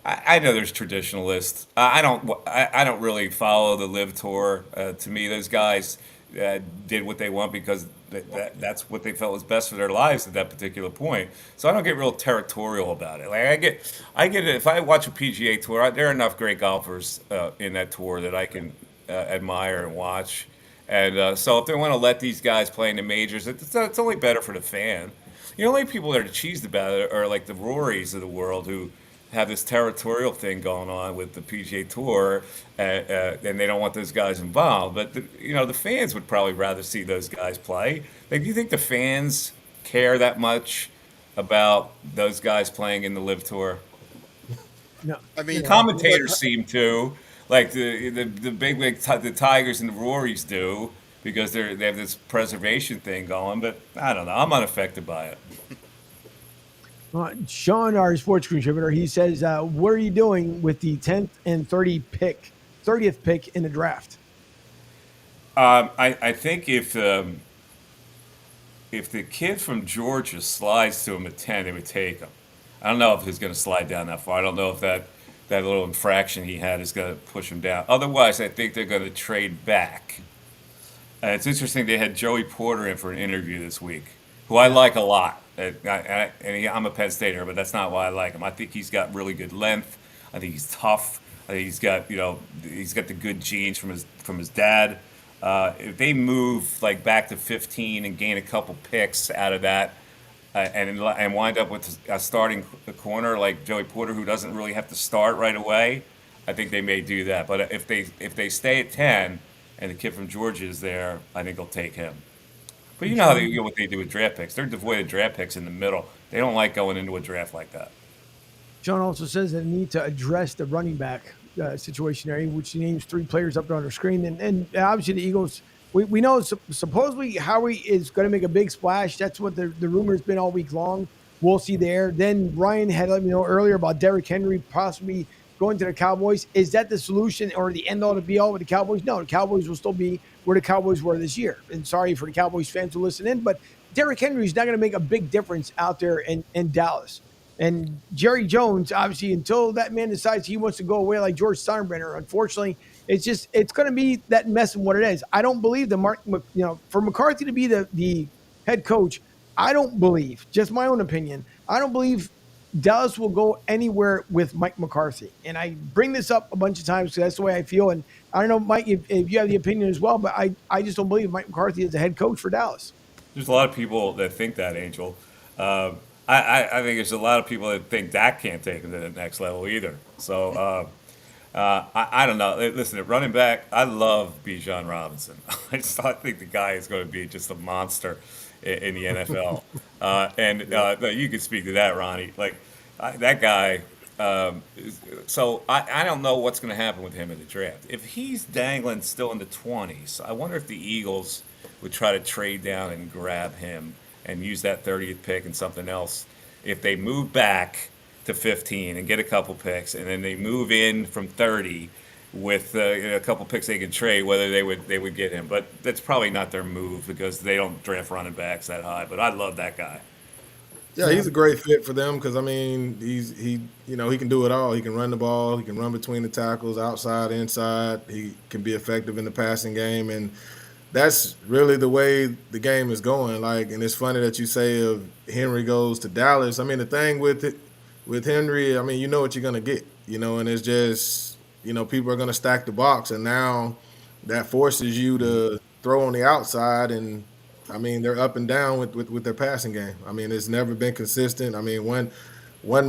I know there's traditionalists. I don't really follow the Live Tour. To me, those guys did what they want because that's what they felt was best for their lives at that particular point. So I don't get real territorial about it. Like I get it. If I watch a PGA Tour, there are enough great golfers in that tour that I can admire and watch. And so if they want to let these guys play in the majors, it's only better for the fan. The only people that are cheesed about it are like the Rorys of the world who have this territorial thing going on with the PGA Tour, and they don't want those guys involved. But the fans would probably rather see those guys play. Like, do you think the fans care that much about those guys playing in the Live Tour? No. I mean, The commentators seem to, like the the Tigers and the Rorys do, because they have this preservation thing going. But I don't know. I'm unaffected by it. Sean, our sports contributor, he says, what are you doing with the 10th and 30th pick in the draft? I think if the kid from Georgia slides to him at 10, they would take him. I don't know if he's going to slide down that far. I don't know if that little infraction he had is going to push him down. Otherwise, I think they're going to trade back. It's interesting. They had Joey Porter in for an interview this week, who I like a lot. I'm a Penn Stater, but that's not why I like him. I think he's got really good length. I think he's tough. I think he's got the good genes from his dad. If they move like back to 15 and gain a couple picks out of that, and wind up with a starting corner like Joey Porter, who doesn't really have to start right away, I think they may do that. But if they stay at 10 and the kid from Georgia is there, I think they'll take him. But you know what they do with draft picks. They're devoid of draft picks in the middle. They don't like going into a draft like that. John also says that they need to address the running back situation there, which he names 3 players up there on the screen. And obviously the Eagles, we know supposedly Howie is going to make a big splash. That's what the rumor has been all week long. We'll see there. Then Ryan had let me know earlier about Derrick Henry possibly going to the Cowboys. Is that the solution or the end all to be all with the Cowboys? No, the Cowboys will still be where the Cowboys were this year. And sorry for the Cowboys fans who listen in, but Derrick Henry is not going to make a big difference out there in Dallas. And Jerry Jones, obviously, until that man decides he wants to go away like George Steinbrenner, unfortunately, it's going to be that mess of what it is. I don't believe for McCarthy to be the head coach, I don't believe, just my own opinion, I don't believe Dallas will go anywhere with Mike McCarthy. And I bring this up a bunch of times because that's the way I feel. And I don't know, Mike, if you have the opinion as well, but I just don't believe Mike McCarthy is the head coach for Dallas. There's a lot of people that think that, Angel. I think there's a lot of people that think Dak can't take him to the next level either. So I don't know. Listen, at running back, I love Bijan Robinson. I think the guy is going to be just a monster in the NFL. You can speak to that, Ronnie. That guy. So I don't know what's going to happen with him in the draft. If he's dangling still in the 20s, I wonder if the Eagles would try to trade down and grab him and use that 30th pick and something else. If they move back to 15 and get a couple picks, and then they move in from 30 with a couple picks they can trade, whether they would get him. But that's probably not their move because they don't draft running backs that high. But I love that guy. Yeah, he's a great fit for them because, I mean, he can do it all. He can run the ball. He can run between the tackles, outside, inside. He can be effective in the passing game. And that's really the way the game is going. And it's funny that you say if Henry goes to Dallas. I mean, the thing with Henry, I mean, you know what you're going to get, and it's just, people are going to stack the box. And now that forces you to throw on the outside. And I mean, they're up and down with their passing game. I mean, it's never been consistent. I mean, one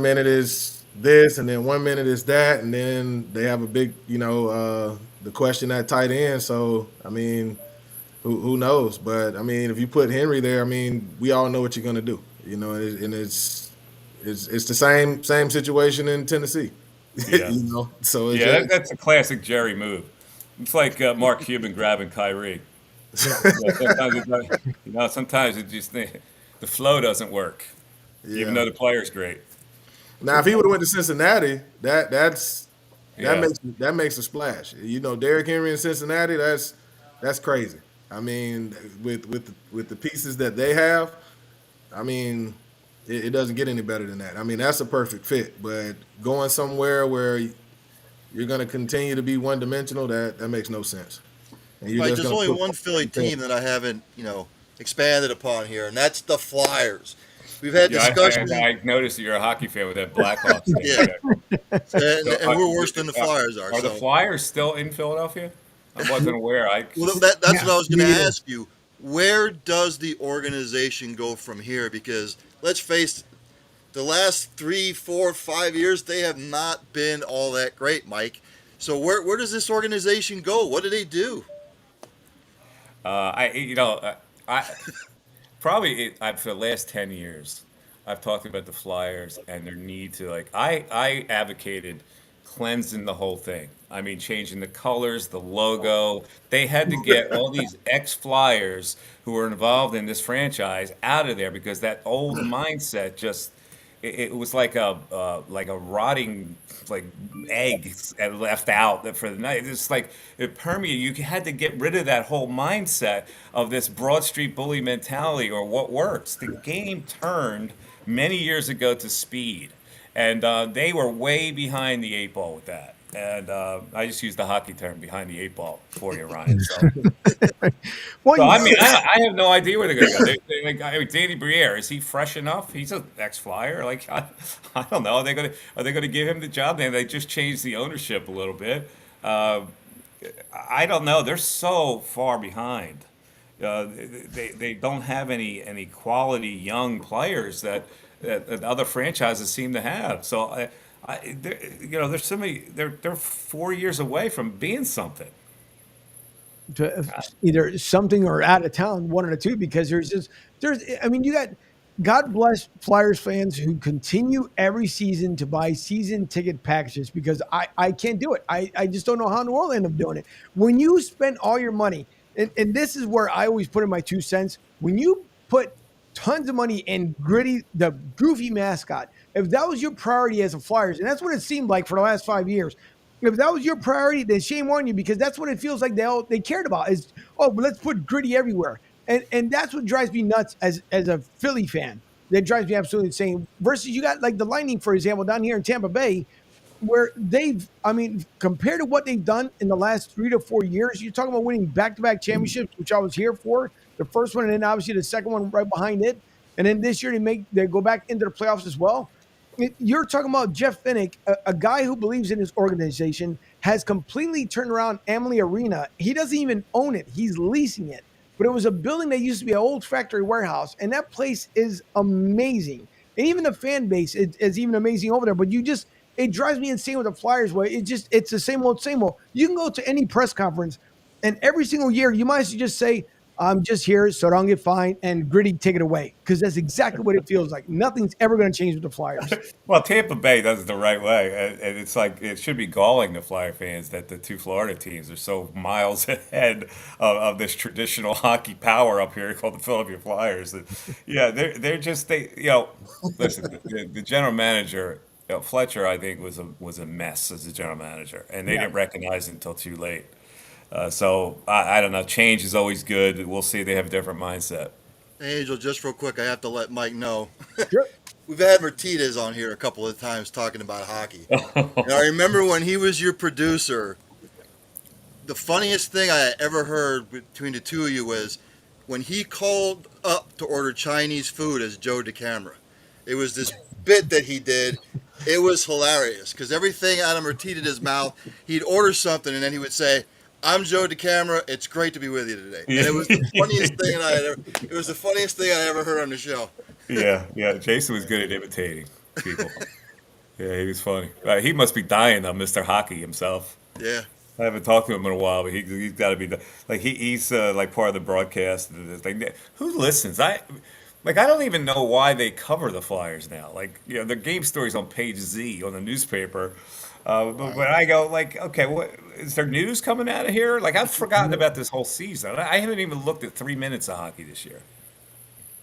minute is this, and then 1 minute is that, and then they have a big, the question at tight end. So, I mean, who knows? But I mean, if you put Henry there, I mean, we all know what you're going to do. And it's the same situation in Tennessee. Yeah. So it's Yeah, that's a classic Jerry move. It's like Mark Cuban grabbing Kyrie. Sometimes it just the flow doesn't work, even though the player's great. Now, if he would have went to Cincinnati, that Yeah. makes a splash. Derrick Henry in Cincinnati, that's crazy. I mean, with the pieces that they have, I mean, it doesn't get any better than that. I mean, that's a perfect fit. But going somewhere where you're going to continue to be one dimensional, that makes no sense. And Right, there's only one Philly team that I haven't, expanded upon here, and that's the Flyers. We've had discussions. I noticed that you're a hockey fan with that Blackhawks. Yeah. And we're worse than the Flyers are. Are the Flyers still in Philadelphia? I wasn't aware. Well, that's what I was going to ask you. Where does the organization go from here? Because let's face it, the last 3, 4, 5 years, they have not been all that great, Mike. So where does this organization go? What do they do? For the last 10 years, I've talked about the Flyers and their need to I advocated cleansing the whole thing. I mean, changing the colors, the logo. They had to get all these ex-Flyers who were involved in this franchise out of there because that old mindset just it was like a rotting egg left out for the night. It's like it permeated. You had to get rid of that whole mindset of this Broad Street bully mentality or what works. The game turned many years ago to speed, and they were way behind the 8 ball with that. And I just used the hockey term behind the 8 ball for you, Ryan. So, I have no idea where they're going to go. Danny Briere, is he fresh enough? He's an ex-Flyer. I don't know. Are they going to give him the job? They just changed the ownership a little bit. I don't know. They're so far behind. They don't have any quality young players that other franchises seem to have. So there's so many. They're 4 years away from being something. To either something or out of town, one of the two, because you got, God bless Flyers fans who continue every season to buy season ticket packages because I can't do it. I just don't know how in the world I end up doing it. When you spend all your money, and this is where I always put in my 2 cents, when you put tons of money in Gritty, the goofy mascot, if that was your priority as a Flyers, and that's what it seemed like for the last 5 years, if that was your priority, then shame on you, because that's what it feels like they cared about is, let's put Gritty everywhere. And that's what drives me nuts as a Philly fan. That drives me absolutely insane. Versus you got like the Lightning, for example, down here in Tampa Bay, where compared to what they've done in the last 3 to 4 years, you're talking about winning back-to-back championships, which I was here for. The first one, and then obviously the second one right behind it. And then this year they go back into the playoffs as well. You're talking about Jeff Finnick, a guy who believes in his organization, has completely turned around Amalie Arena. He doesn't even own it. He's leasing it. But it was a building that used to be an old factory warehouse, and that place is amazing. And even the fan base is even amazing over there. But it drives me insane with the Flyers way. It's the same old, same old. You can go to any press conference, and every single year you might as well just say, I'm just here so I don't get fined, and Gritty, take it away. Because that's exactly what it feels like. Nothing's ever going to change with the Flyers. Well, Tampa Bay does it the right way. And it's like it should be galling to Flyer fans that the 2 Florida teams are so miles ahead of this traditional hockey power up here called the Philadelphia Flyers. Yeah, they're just listen, the general manager, Fletcher, I think was a mess as a general manager, and they didn't recognize it until too late. So I don't know. Change is always good. We'll see. They have a different mindset. Angel, just real quick, I have to let Mike know. Sure. We've had Martinez on here a couple of times talking about hockey. And I remember when he was your producer, the funniest thing I ever heard between the two of you was when he called up to order Chinese food as Joe DeCamera. It was this bit that he did. It was hilarious because everything out of Martinez's mouth, he'd order something and then he would say, I'm Joe DeCamera. It's great to be with you today. And it was the funniest thing I ever heard on the show. Yeah. Jason was good at imitating people. Yeah, he was funny. He must be dying though, Mr. Hockey himself. Yeah. I haven't talked to him in a while, but he's got to be like he's like part of the broadcast. Like, who listens? I don't even know why they cover the Flyers now. Like, the game story's on page Z on the newspaper. But I go like, okay, what is there news coming out of here? Like, I've forgotten about this whole season. I haven't even looked at 3 minutes of hockey this year.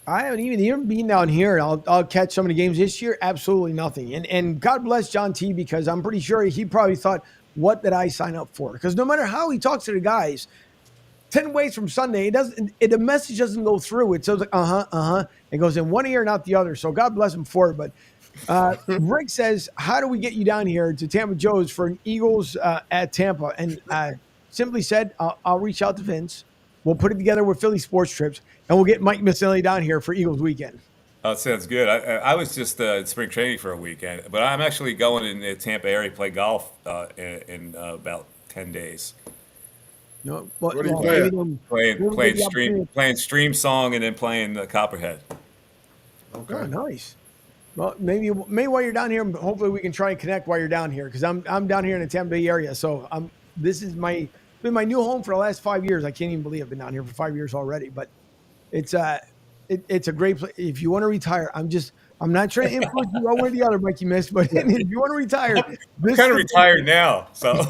I haven't even been down here. I'll catch some of the games this year. Absolutely nothing. And God bless John T, because I'm pretty sure he probably thought, what did I sign up for? Because no matter how he talks to the guys, 10 ways from Sunday, the message doesn't go through. It says like, It goes in one ear, not the other. So God bless him for it. But Rick says, how do we get you down here to Tampa Joe's for an Eagles at Tampa? And simply said, I'll reach out to Vince. We'll put it together with Philly Sports Trips, and we'll get Mike Missanelli down here for Eagles weekend. Oh, sounds good. I was just in spring training for a weekend, but I'm actually going in the Tampa area to play golf in about 10 days. No, what are you playing? Playing Stream Song and then playing the Copperhead. Okay. Oh, nice. Well, maybe while you're down here, hopefully we can try and connect while you're down here, because I'm down here in the Tampa Bay area. So this is been my new home for the last 5 years. I can't even believe I've been down here for 5 years already. But it's a great place. If you want to retire, I'm not trying to influence you one way or the other, Mikey Miss, but if you want to retire, I'm kind of retired now, so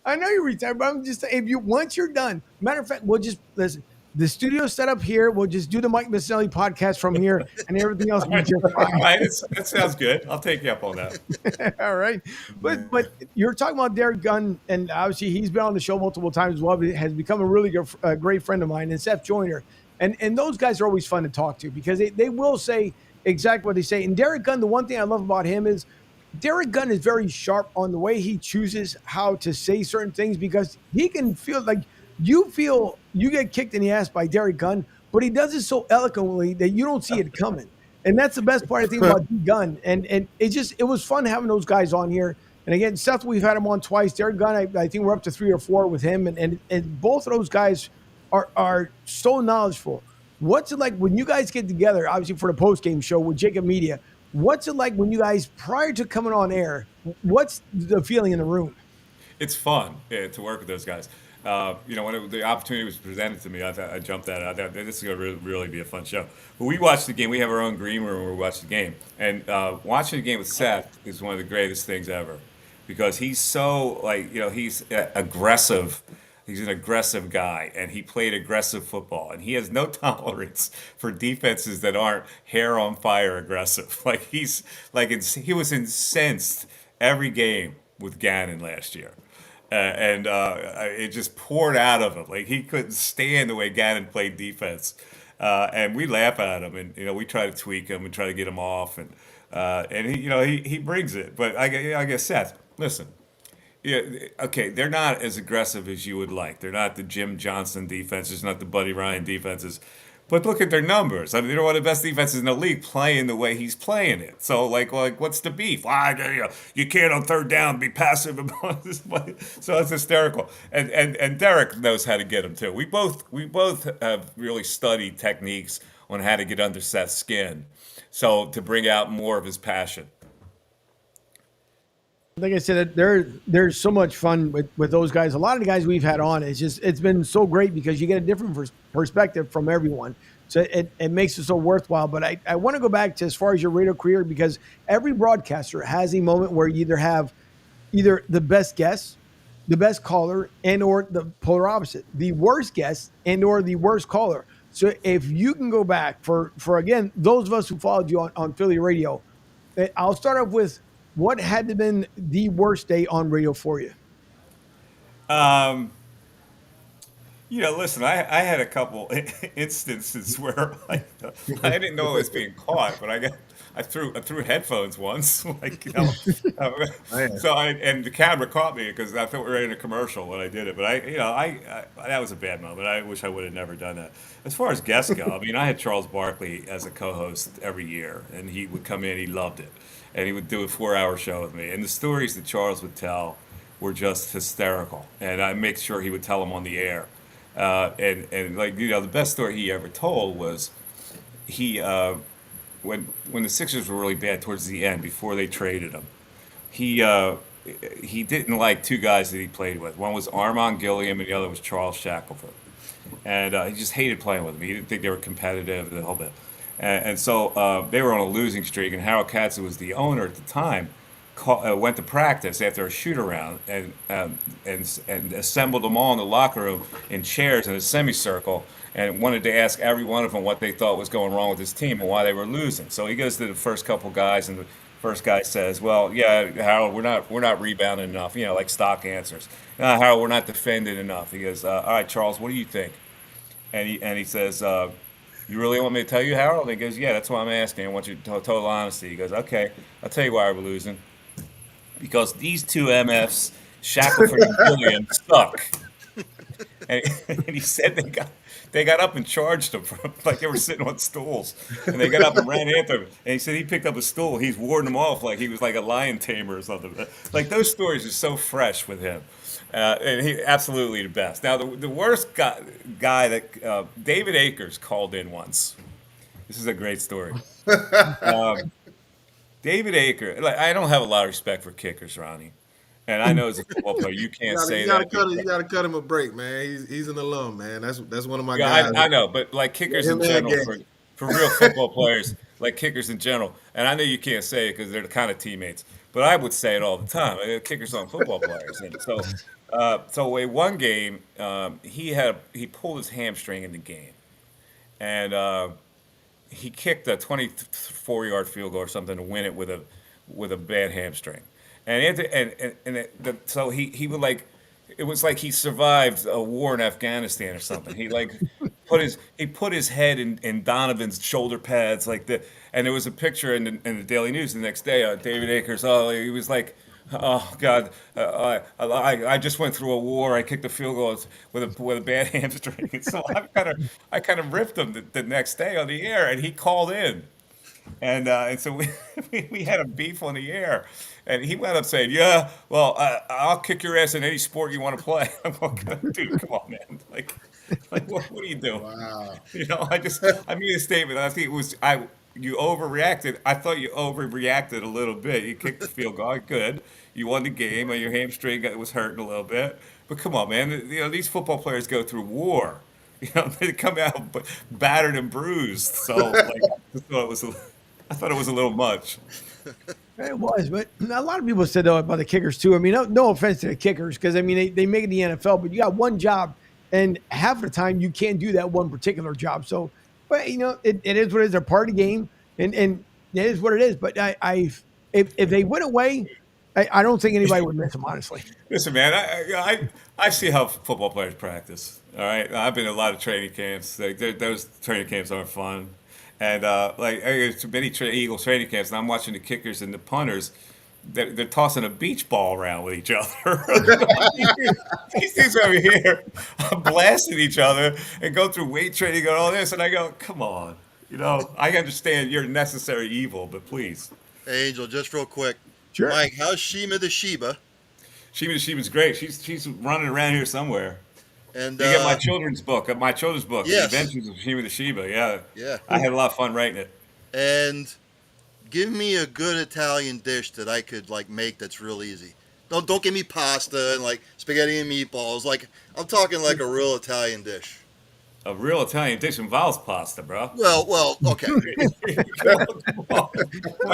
I know you're retired, but I'm just saying, once you're done. Matter of fact, we'll just listen. The studio set up here. We'll just do the Mike Missanelli podcast from here, and everything else will be just fine. That sounds good. I'll take you up on that. All right, but you're talking about Derek Gunn, and obviously he's been on the show multiple times as well. But has become a really great friend of mine, and Seth Joyner, and those guys are always fun to talk to, because they will say exactly what they say. And Derek Gunn, the one thing I love about him is Derek Gunn is very sharp on the way he chooses how to say certain things, because he can feel like you get kicked in the ass by Derek Gunn, but he does it so eloquently that you don't see it coming. And that's the best part, I think, about D Gunn. And it was fun having those guys on here. And again, Seth, we've had him on twice. Derek Gunn, I think we're up to 3 or 4 with him. And both of those guys are so knowledgeable. What's it like when you guys get together, obviously for the post-game show with JAKIB Media? What's it like when you guys, prior to coming on air, what's the feeling in the room? It's fun to work with those guys. When the opportunity was presented to me, I jumped at it. I thought this is going to really be a fun show. But we watched the game. We have our own green room where we watch the game. And watching the game with Seth is one of the greatest things ever, because he's so, he's aggressive. He's an aggressive guy, and he played aggressive football. And he has no tolerance for defenses that aren't hair on fire aggressive. He was incensed every game with Gannon last year. It just poured out of him. Like, he couldn't stand the way Gannon played defense, and we laugh at him, and we try to tweak him and try to get him off, and he brings it. But I guess Seth, listen, okay, they're not as aggressive as you would like. They're not the Jim Johnson defenses, not the Buddy Ryan defenses. But look at their numbers. I mean, they're one of the best defenses in the league playing the way he's playing it. So, what's the beef? You can't on third down be passive. So it's hysterical. And Derek knows how to get him too. We both have really studied techniques on how to get under Seth's skin, so to bring out more of his passion. Like I said, there's so much fun with those guys. A lot of the guys we've had on, it's been so great, because you get a different perspective from everyone. So it makes it so worthwhile. But I want to go back to as far as your radio career, because every broadcaster has a moment where you have either the best guest, the best caller, and or the polar opposite, the worst guest and or the worst caller. So if you can go back for again, those of us who followed you on Philly radio, I'll start off with, what had to been the worst day on radio for you? Listen, I had a couple instances where I didn't know I was being caught, but I threw headphones once, So and the camera caught me because I thought we were in a commercial when I did it. But that was a bad moment. I wish I would have never done that. As far as guests go, I mean, I had Charles Barkley as a co-host every year, and he would come in. He loved it. And he would do a 4-hour show with me. And the stories that Charles would tell were just hysterical, and I make sure he would tell them on the air. And like the best story he ever told was he when the Sixers were really bad towards the end before they traded him. He he didn't like two guys that he played with. One was Armand Gilliam, and the other was Charles Shackelford. And he just hated playing with them. He didn't think they were competitive the whole bit. And so they were on a losing streak. And Harold Katz, who was the owner at the time, went to practice after a shoot around and assembled them all in the locker room in chairs in a semicircle and wanted to ask every one of them what they thought was going wrong with his team and why they were losing. So he goes to the first couple guys, and the first guy says, "Well, yeah, Harold, we're not rebounding enough." Like stock answers. Harold, we're not defending enough. He goes, "All right, Charles, what do you think?" And he says, "You really want me to tell you, Harold?" And he goes, "Yeah, that's why I'm asking. I want you to total honesty." He goes, "Okay, I'll tell you why we're losing. Because these two MFs, Shackelford and Gilliam, suck." And he said they got up and charged him like they were sitting on stools, and they got up and ran after him. And he said he picked up a stool. He's warding them off like he was like a lion tamer or something. Like those stories are so fresh with him, and he absolutely the best. Now the worst guy that David Akers called in once. This is a great story. David Akers. Like, I don't have a lot of respect for kickers, Ronnie. And I know as a football player, you can't say that. You gotta cut him a break, man. He's an alum, man. That's one of my Yeah, guys. I know, but like kickers in general, for real football players, like kickers in general, and I know you can't say it because they're the kind of teammates, but I would say it all the time. Kickers on football players, and so in one game, he pulled his hamstring in the game, and he kicked a 24-yard field goal or something to win it with a bad hamstring. So he would like, it was like he survived a war in Afghanistan or something. He like put his head in Donovan's shoulder pads like that, and there was a picture in the Daily News the next day. David Akers, he was like, "Oh God, I just went through a war. I kicked a field goal with a bad hamstring." And so I kind of ripped him the next day on the air, and he called in. And so we had a beef on the air, and he wound up saying, "Yeah, well, I'll kick your ass in any sport you want to play." I'm like, "Dude, come on, man! Like what are you doing?" Wow. I made a statement. I think you overreacted. I thought you overreacted a little bit. You kicked the field goal, good. You won the game, and your hamstring was hurting a little bit. But come on, man! These football players go through war. They come out battered and bruised. So like, I thought it was a little much. It was, but a lot of people said though about the kickers too. I mean, no offense to the kickers, because I mean they make it in the NFL, but you got one job, and half the time you can't do that one particular job. So, but it is what it is. They're part of the game, and it is what it is. But if they went away, I don't think anybody would miss them, honestly. Listen, man, I see how football players practice. All right, I've been to a lot of training camps. Those training camps aren't fun. And there's many Eagles training camps, and I'm watching the kickers and the punters. They're tossing a beach ball around with each other. These things over here are blasting each other and go through weight training and all this. And I go, come on. I understand you're necessary evil, but please. Hey, Angel, just real quick. Sure. Mike, how's Shima the Sheba? Shima the Sheba's great. She's running around here somewhere. And you get my children's book. Yes. The Adventures of Shima the Sheba. Yeah. I had a lot of fun writing it. And give me a good Italian dish that I could make that's real easy. Don't give me pasta and spaghetti and meatballs. I'm talking like a real Italian dish. A real Italian dish involves pasta, bro. Well, okay. What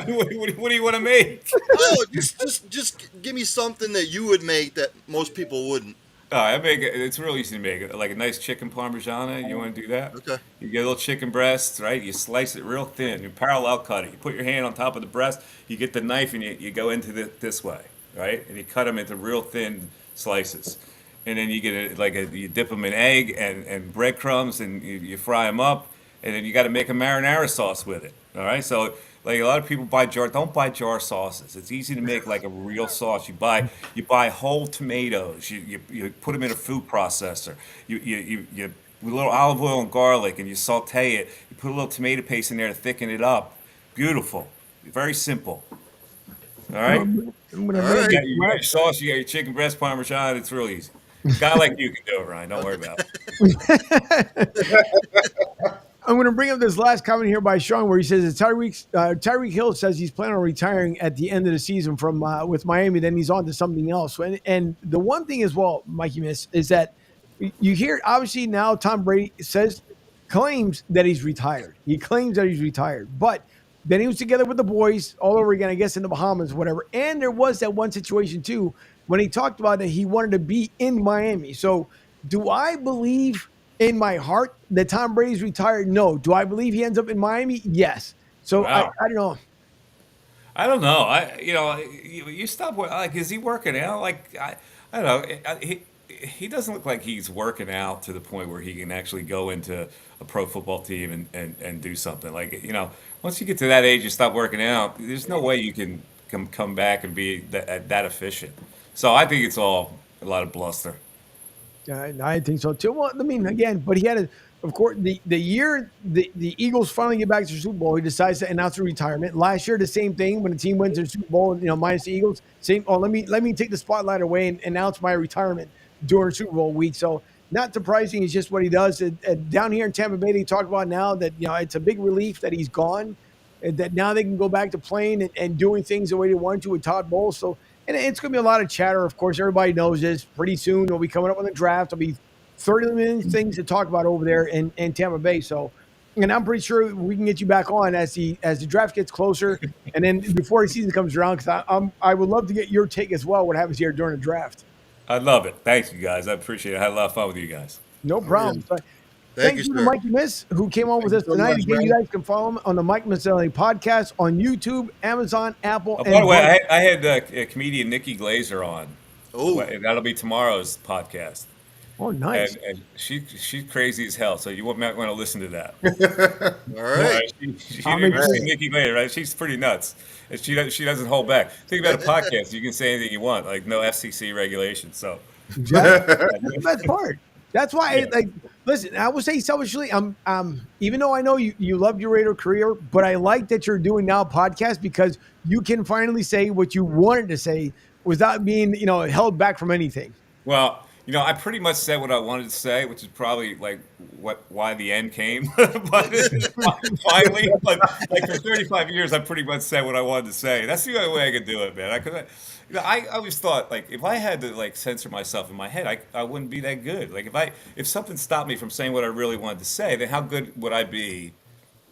do you want to make? Oh, just give me something that you would make that most people wouldn't. I make it. It's real easy to make it. Like a nice chicken parmigiana. You want to do that? Okay. You get a little chicken breast, right? You slice it real thin. You parallel cut it. You put your hand on top of the breast. You get the knife and you go into this way, right? And you cut them into real thin slices. And then you get you dip them in egg and breadcrumbs, and you fry them up. And then you got to make a marinara sauce with it. All right. So a lot of people don't buy jar sauces. It's easy to make a real sauce. You buy whole tomatoes. You put them in a food processor. You with a little olive oil and garlic, and you saute it. You put a little tomato paste in there to thicken it up. Beautiful. Very simple. All All right. I'm gonna All bring right. You got your sauce, you got your chicken breast parmesan. It's real easy. A guy like you can do it, Ryan. Don't worry about it. I'm going to bring up this last comment here by Sean, where he says that Tyreek Hill says he's planning on retiring at the end of the season from with Miami. Then he's on to something else. And the one thing as well, Mikey Miss, is that you hear obviously now Tom Brady claims that he's retired. He claims that he's retired, but then he was together with the boys all over again, I guess in the Bahamas, whatever. And there was that one situation too when he talked about that he wanted to be in Miami. So do I believe in my heart that Tom Brady's retired? No. Do I believe he ends up in Miami? Yes. So Wow. I don't know. I don't know. You stop. Like, is he working out? I don't know. He doesn't look like he's working out to the point where he can actually go into a pro football team and do something. Like, once you get to that age, you stop working out. There's no way you can come back and be that efficient. So I think it's all a lot of bluster. I think so too. Well, I mean, again, but he had of course, the year the Eagles finally get back to the Super Bowl, he decides to announce a retirement. Last year, the same thing when the team went to the Super Bowl, minus the Eagles. Same. Oh, let me take the spotlight away and announce my retirement during Super Bowl week. So not surprising. It's just what he does. Down here in Tampa Bay, they talk about now that it's a big relief that he's gone, and that now they can go back to playing and doing things the way they wanted to with Todd Bowles. So. And it's going to be a lot of chatter. Of course, everybody knows this. Pretty soon, we'll be coming up on the draft. There'll be 30 million things to talk about over there in Tampa Bay. So, and I'm pretty sure we can get you back on as the draft gets closer, and then before the season comes around. Because I would love to get your take as well. What happens here during the draft? I love it. Thanks, you guys. I appreciate it. I had a lot of fun with you guys. No problem. Yeah. Thank you to Mikey Miss, who came on with us tonight. Again, you guys can follow him on the Mike Missanelli Podcast on YouTube, Amazon, Apple. By the way, I had comedian Nikki Glazer on. Oh, That'll be tomorrow's podcast. Oh, nice. And she's crazy as hell, so you might want to listen to that. all right. Nikki Glazer, right? She's pretty nuts. And she doesn't hold back. Think about a podcast. You can say anything you want, like no FCC regulations. So exactly. That's the best part. That's why, listen, I will say selfishly, even though I know you loved your radio career, but I like that you're doing now a podcast because you can finally say what you wanted to say without being, held back from anything. Well, I pretty much said what I wanted to say, which is probably like why the end came. But finally, like for 35 years, I pretty much said what I wanted to say. That's the only way I could do it, man. I always thought, like, if I had to censor myself in my head, I wouldn't be that good. Like if something stopped me from saying what I really wanted to say, then how good would I be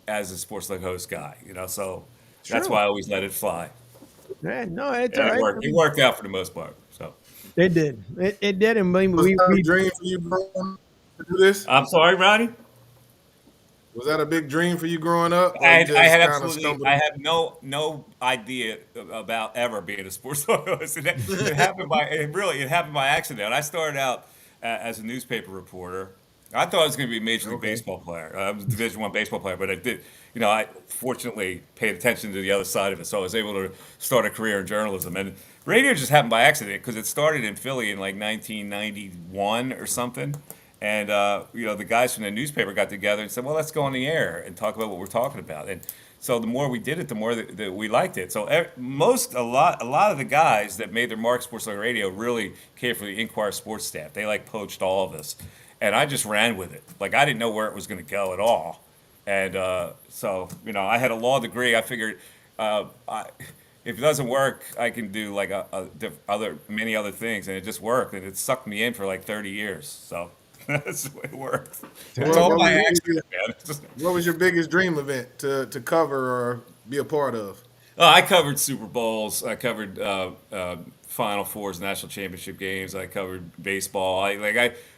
as a sports host guy? So that's why I always let it fly. Man, no, it's all right. It worked out for the most part. So it did. It did, and we dream for you to do this. I'm sorry, Ronnie. Was that a big dream for you growing up? I had no idea about ever being a sports host. It happened by accident. I started out as a newspaper reporter. I thought I was going to be a Major League Baseball player. I was a Division I baseball player, but I did. I fortunately paid attention to the other side of it, so I was able to start a career in journalism. And radio just happened by accident because it started in Philly in 1991 or something. And, the guys from the newspaper got together and said, well, let's go on the air and talk about what we're talking about. And so the more we did it, the more that we liked it. So a lot of the guys that made their mark Sports Talk Radio really came from the Inquirer sports staff. They poached all of us. And I just ran with it. I didn't know where it was going to go at all. And so, I had a law degree. I figured if it doesn't work, I can do many other things. And it just worked. And it sucked me in for 30 years. So. That's the way it works. It's all by accident, man. What was your biggest dream event to cover or be a part of? I covered Super Bowls. I covered Final Fours, national championship games. I covered baseball.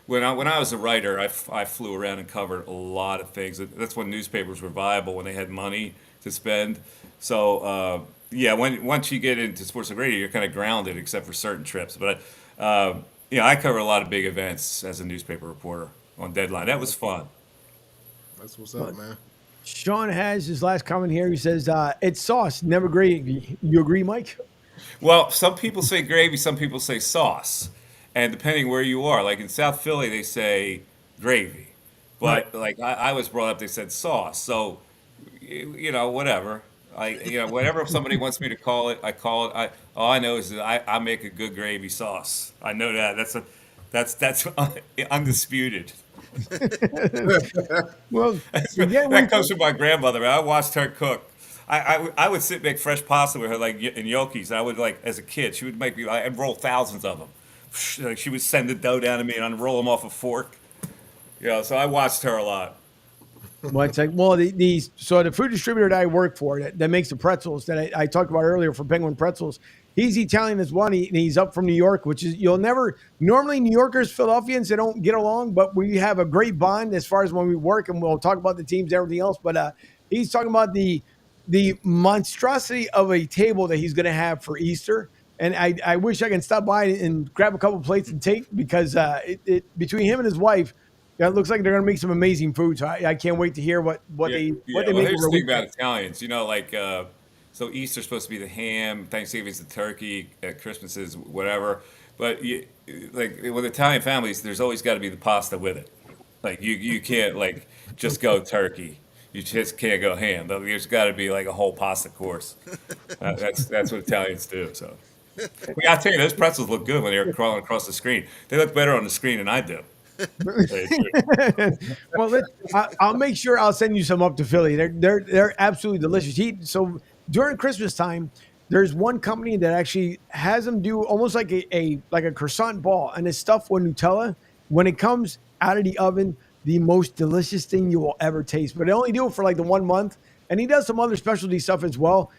When I was a writer, I flew around and covered a lot of things. That's when newspapers were viable, when they had money to spend. So once you get into sports radio, you're kind of grounded, except for certain trips. But I cover a lot of big events as a newspaper reporter on Deadline. That was fun. That's what's up, man. Sean has his last comment here. He says, it's sauce, never gravy. You agree, Mike? Well, some people say gravy, some people say sauce. And depending where you are, like in South Philly, they say gravy. But I was brought up, they said sauce. So, whatever. Whatever somebody wants me to call it, I call it. All I know is that I make a good gravy sauce. I know that. That's undisputed. Well, again, That comes from my grandmother. I watched her cook. I would sit and make fresh pasta with her, like in gnocchis. I would, like, as a kid, she would make me. I'd roll thousands of them. Like, she would send the dough down to me, and I'd roll them off a fork. So I watched her a lot. well, it's like, so the food distributor that I work for that makes the pretzels that I talked about earlier for Penguin Pretzels, he's Italian as well, and he's up from New York, which is normally New Yorkers, Philadelphians, they don't get along, but we have a great bond as far as when we work, and we'll talk about the teams and everything else. But he's talking about the monstrosity of a table that he's going to have for Easter. And I wish I can stop by and grab a couple plates and take, because between him and his wife, it looks like they're going to make some amazing food. So I can't wait to hear what they make. Here's the thing about Italians, so Easter's supposed to be the ham, Thanksgiving's the turkey, Christmas is whatever. But with Italian families, there's always got to be the pasta with it. Like you can't just go turkey. You just can't go ham. There's got to be like a whole pasta course. That's what Italians do. So I tell you, those pretzels look good when they're crawling across the screen. They look better on the screen than I do. Well, I'll make sure I'll send you some up to Philly. They're absolutely delicious. So during Christmas time, there's one company that actually has them do almost like a croissant ball, and it's stuffed with Nutella. When it comes out of the oven, the most delicious thing you will ever taste. But they only do it for like the 1 month, and he does some other specialty stuff as well.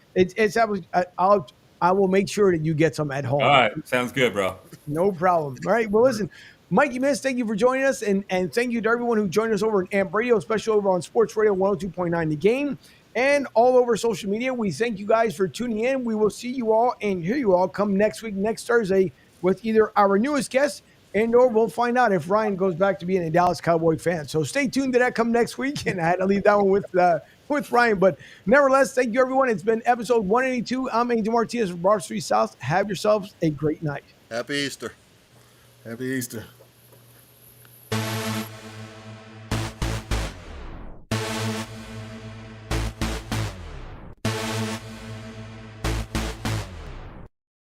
I will make sure that you get some at home. All right, sounds good, bro. No problem. All right, well, listen, Mikey Miss, thank you for joining us, and thank you to everyone who joined us over at AMP Radio, especially over on Sports Radio 102.9 The Game, and all over social media. We thank you guys for tuning in. We will see you all and hear you all come next week, next Thursday, with either our newest guest or we'll find out if Ryan goes back to being a Dallas Cowboy fan. So stay tuned to that come next week, and I had to leave that one with Ryan. But nevertheless, thank you, everyone. It's been episode 182. I'm Angel Martinez from Broad Street South. Have yourselves a great night. Happy Easter. Happy Easter.